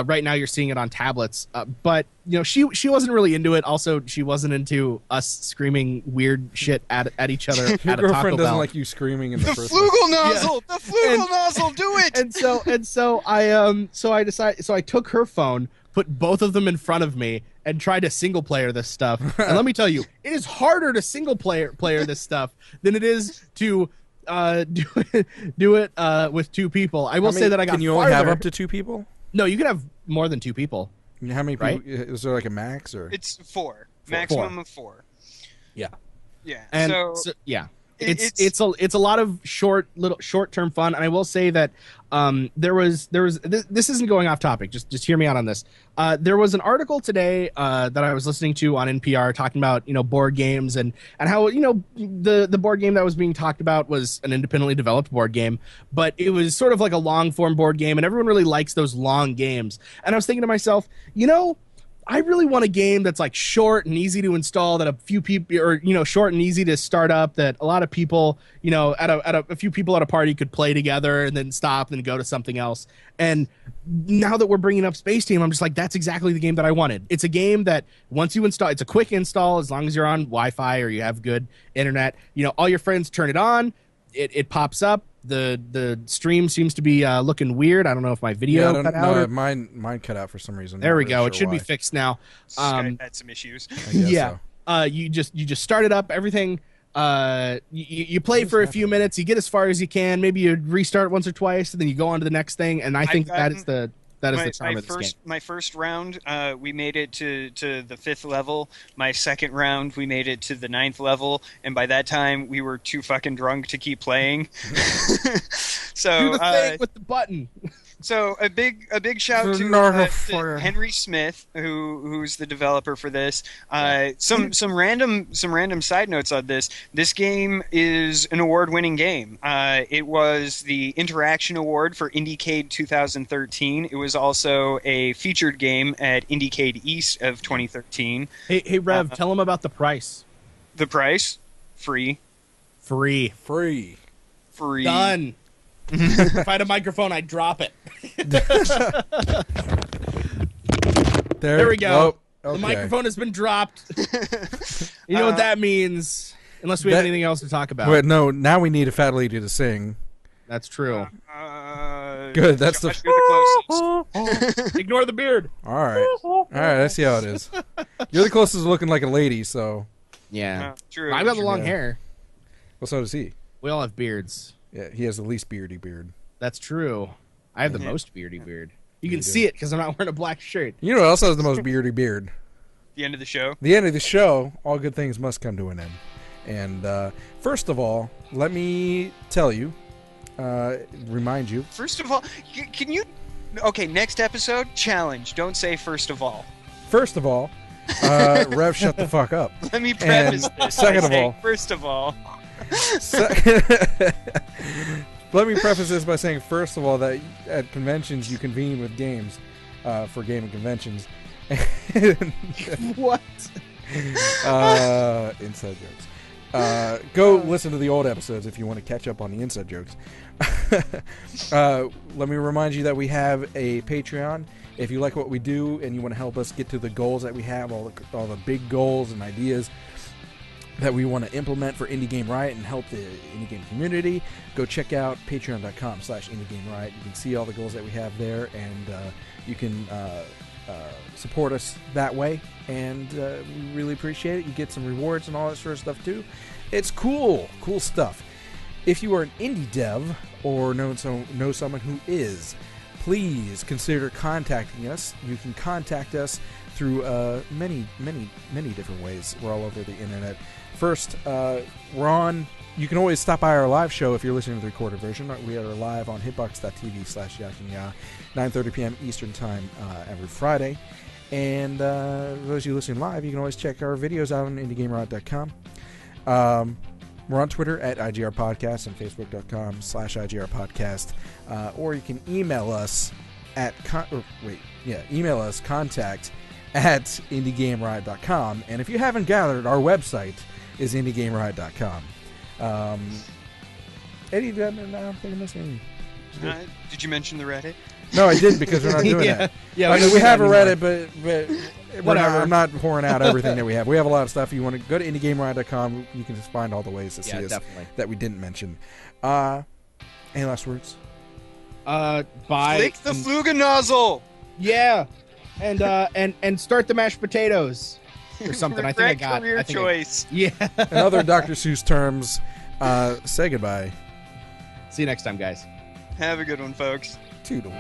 Right now you're seeing it on tablets, but you know, she wasn't really into it. Also, she wasn't into us screaming weird shit at each other. Your at a Taco girlfriend doesn't Bell. like you screaming in the first Flugel nozzle, Yeah. the Flugel nozzle, do it. So I took her phone, put both of them in front of me, and tried to single player this stuff. And let me tell you, it is harder to single player this stuff than it is to do it with 2 people. I will say that I got. Can you only have up to 2 people? No, you can have more than 2 people. How many people? Right? Is there like a max or? It's 4. Maximum of 4. Yeah. Yeah. And so yeah. It's a lot of short-term fun, and I will say that there was this isn't going off topic. Just hear me out on this. There was an article today that I was listening to on NPR talking about, you know, board games and how, you know, the board game that was being talked about was an independently developed board game, but it was sort of like a long-form board game, and everyone really likes those long games. And I was thinking to myself, you know, I really want a game that's like short and easy to install, that a few people, or, you know, short and easy to start up, that a lot of people, you know, a few people at a party could play together and then stop and go to something else. And now that we're bringing up Spaceteam, I'm just like, that's exactly the game that I wanted. It's a game that once you install, it's a quick install as long as you're on Wi-Fi or you have good internet. You know, all your friends turn it on, it pops up. The stream seems to be looking weird. I don't know if my video cut out. No, mine cut out for some reason. There we go. It should be fixed now. Skype had some issues. Yeah. So. You just start it up. Everything. You play for a few minutes. You get as far as you can. Maybe you restart once or twice, and then you go on to the next thing. And I think that is the charm of this game. My first round, we made it to the 5th level. My second round, we made it to the 9th level, and by that time, we were too fucking drunk to keep playing. So do the thing with the button. So a big shout to Henry Smith, who's the developer for this. Some random side notes on this. This game is an award-winning game. It was the Interaction Award for IndieCade 2013. It was also a featured game at IndieCade East of 2013. Hey Rev, tell them about the price. The price? Free. Done. If I had a microphone, I'd drop it. There we go. Oh, okay. The microphone has been dropped. You know what that means, unless we have anything else to talk about. Wait, no, now we need a fat lady to sing. That's true. Good. That's Josh, you're the closest. Ignore the beard. All right. I see how it is. You're the closest to looking like a lady, so. Yeah. True. I've got the long Yeah. hair. Well, so does he. We all have beards. Yeah, he has the least beardy beard. That's true. I have the most beardy beard. You can do. see it because I'm not wearing a black shirt. You know what else has the most beardy beard? The end of the show. The end of the show, all good things must come to an end. And first of all, let me tell you, remind you. First of all, can you... Okay, next episode, challenge. Don't say first of all. First of all, Rev, shut the fuck up. Let me preface And this second by of saying, all- first of all... Let me preface this by saying, first of all, that at conventions you convene with games for gaming conventions. What? Inside jokes. Go listen to the old episodes if you want to catch up on the inside jokes. Let me remind you that we have a Patreon. If you like what we do and you want to help us get to the goals that we have, all the big goals and ideas that we want to implement for Indie Game Riot and help the indie game community, go check out patreon.com/Indie Game Riot. You can see all the goals that we have there, and you can support us that way, and we really appreciate it. You get some rewards and all that sort of stuff too. It's cool stuff. If you are an indie dev or know someone who is, please consider contacting us. You can contact us through many different ways. We're all over the internet. First, we're on. You can always stop by our live show if you're listening to the recorded version. We are live on hitbox.tv/JaShinYa, 9:30 p.m. Eastern Time every Friday. And those of you listening live, you can always check our videos out on IndieGameRiot.com. We're on Twitter at IGR Podcast and Facebook.com/IGR Podcast. Or you can email us at email us contact@IndieGameRiot.com. And if you haven't gathered, our website is IndieGameRiot.com. Eddie, I don't think I missed anything. Did you mention the Reddit? No, I didn't, because we're not doing that. Yeah, I mean, we have a Reddit, but Whatever. I'm not pouring out everything that we have. We have a lot of stuff. You want to go to IndieGameRiot.com, you can just find all the ways to see us that we didn't mention. Any last words? Bye. Flick the Fluga nozzle! Yeah. And start the mashed potatoes. Or something. I think I got career choice. Yeah. In other Dr. Seuss terms, say goodbye. See you next time, guys. Have a good one, folks. Toodles.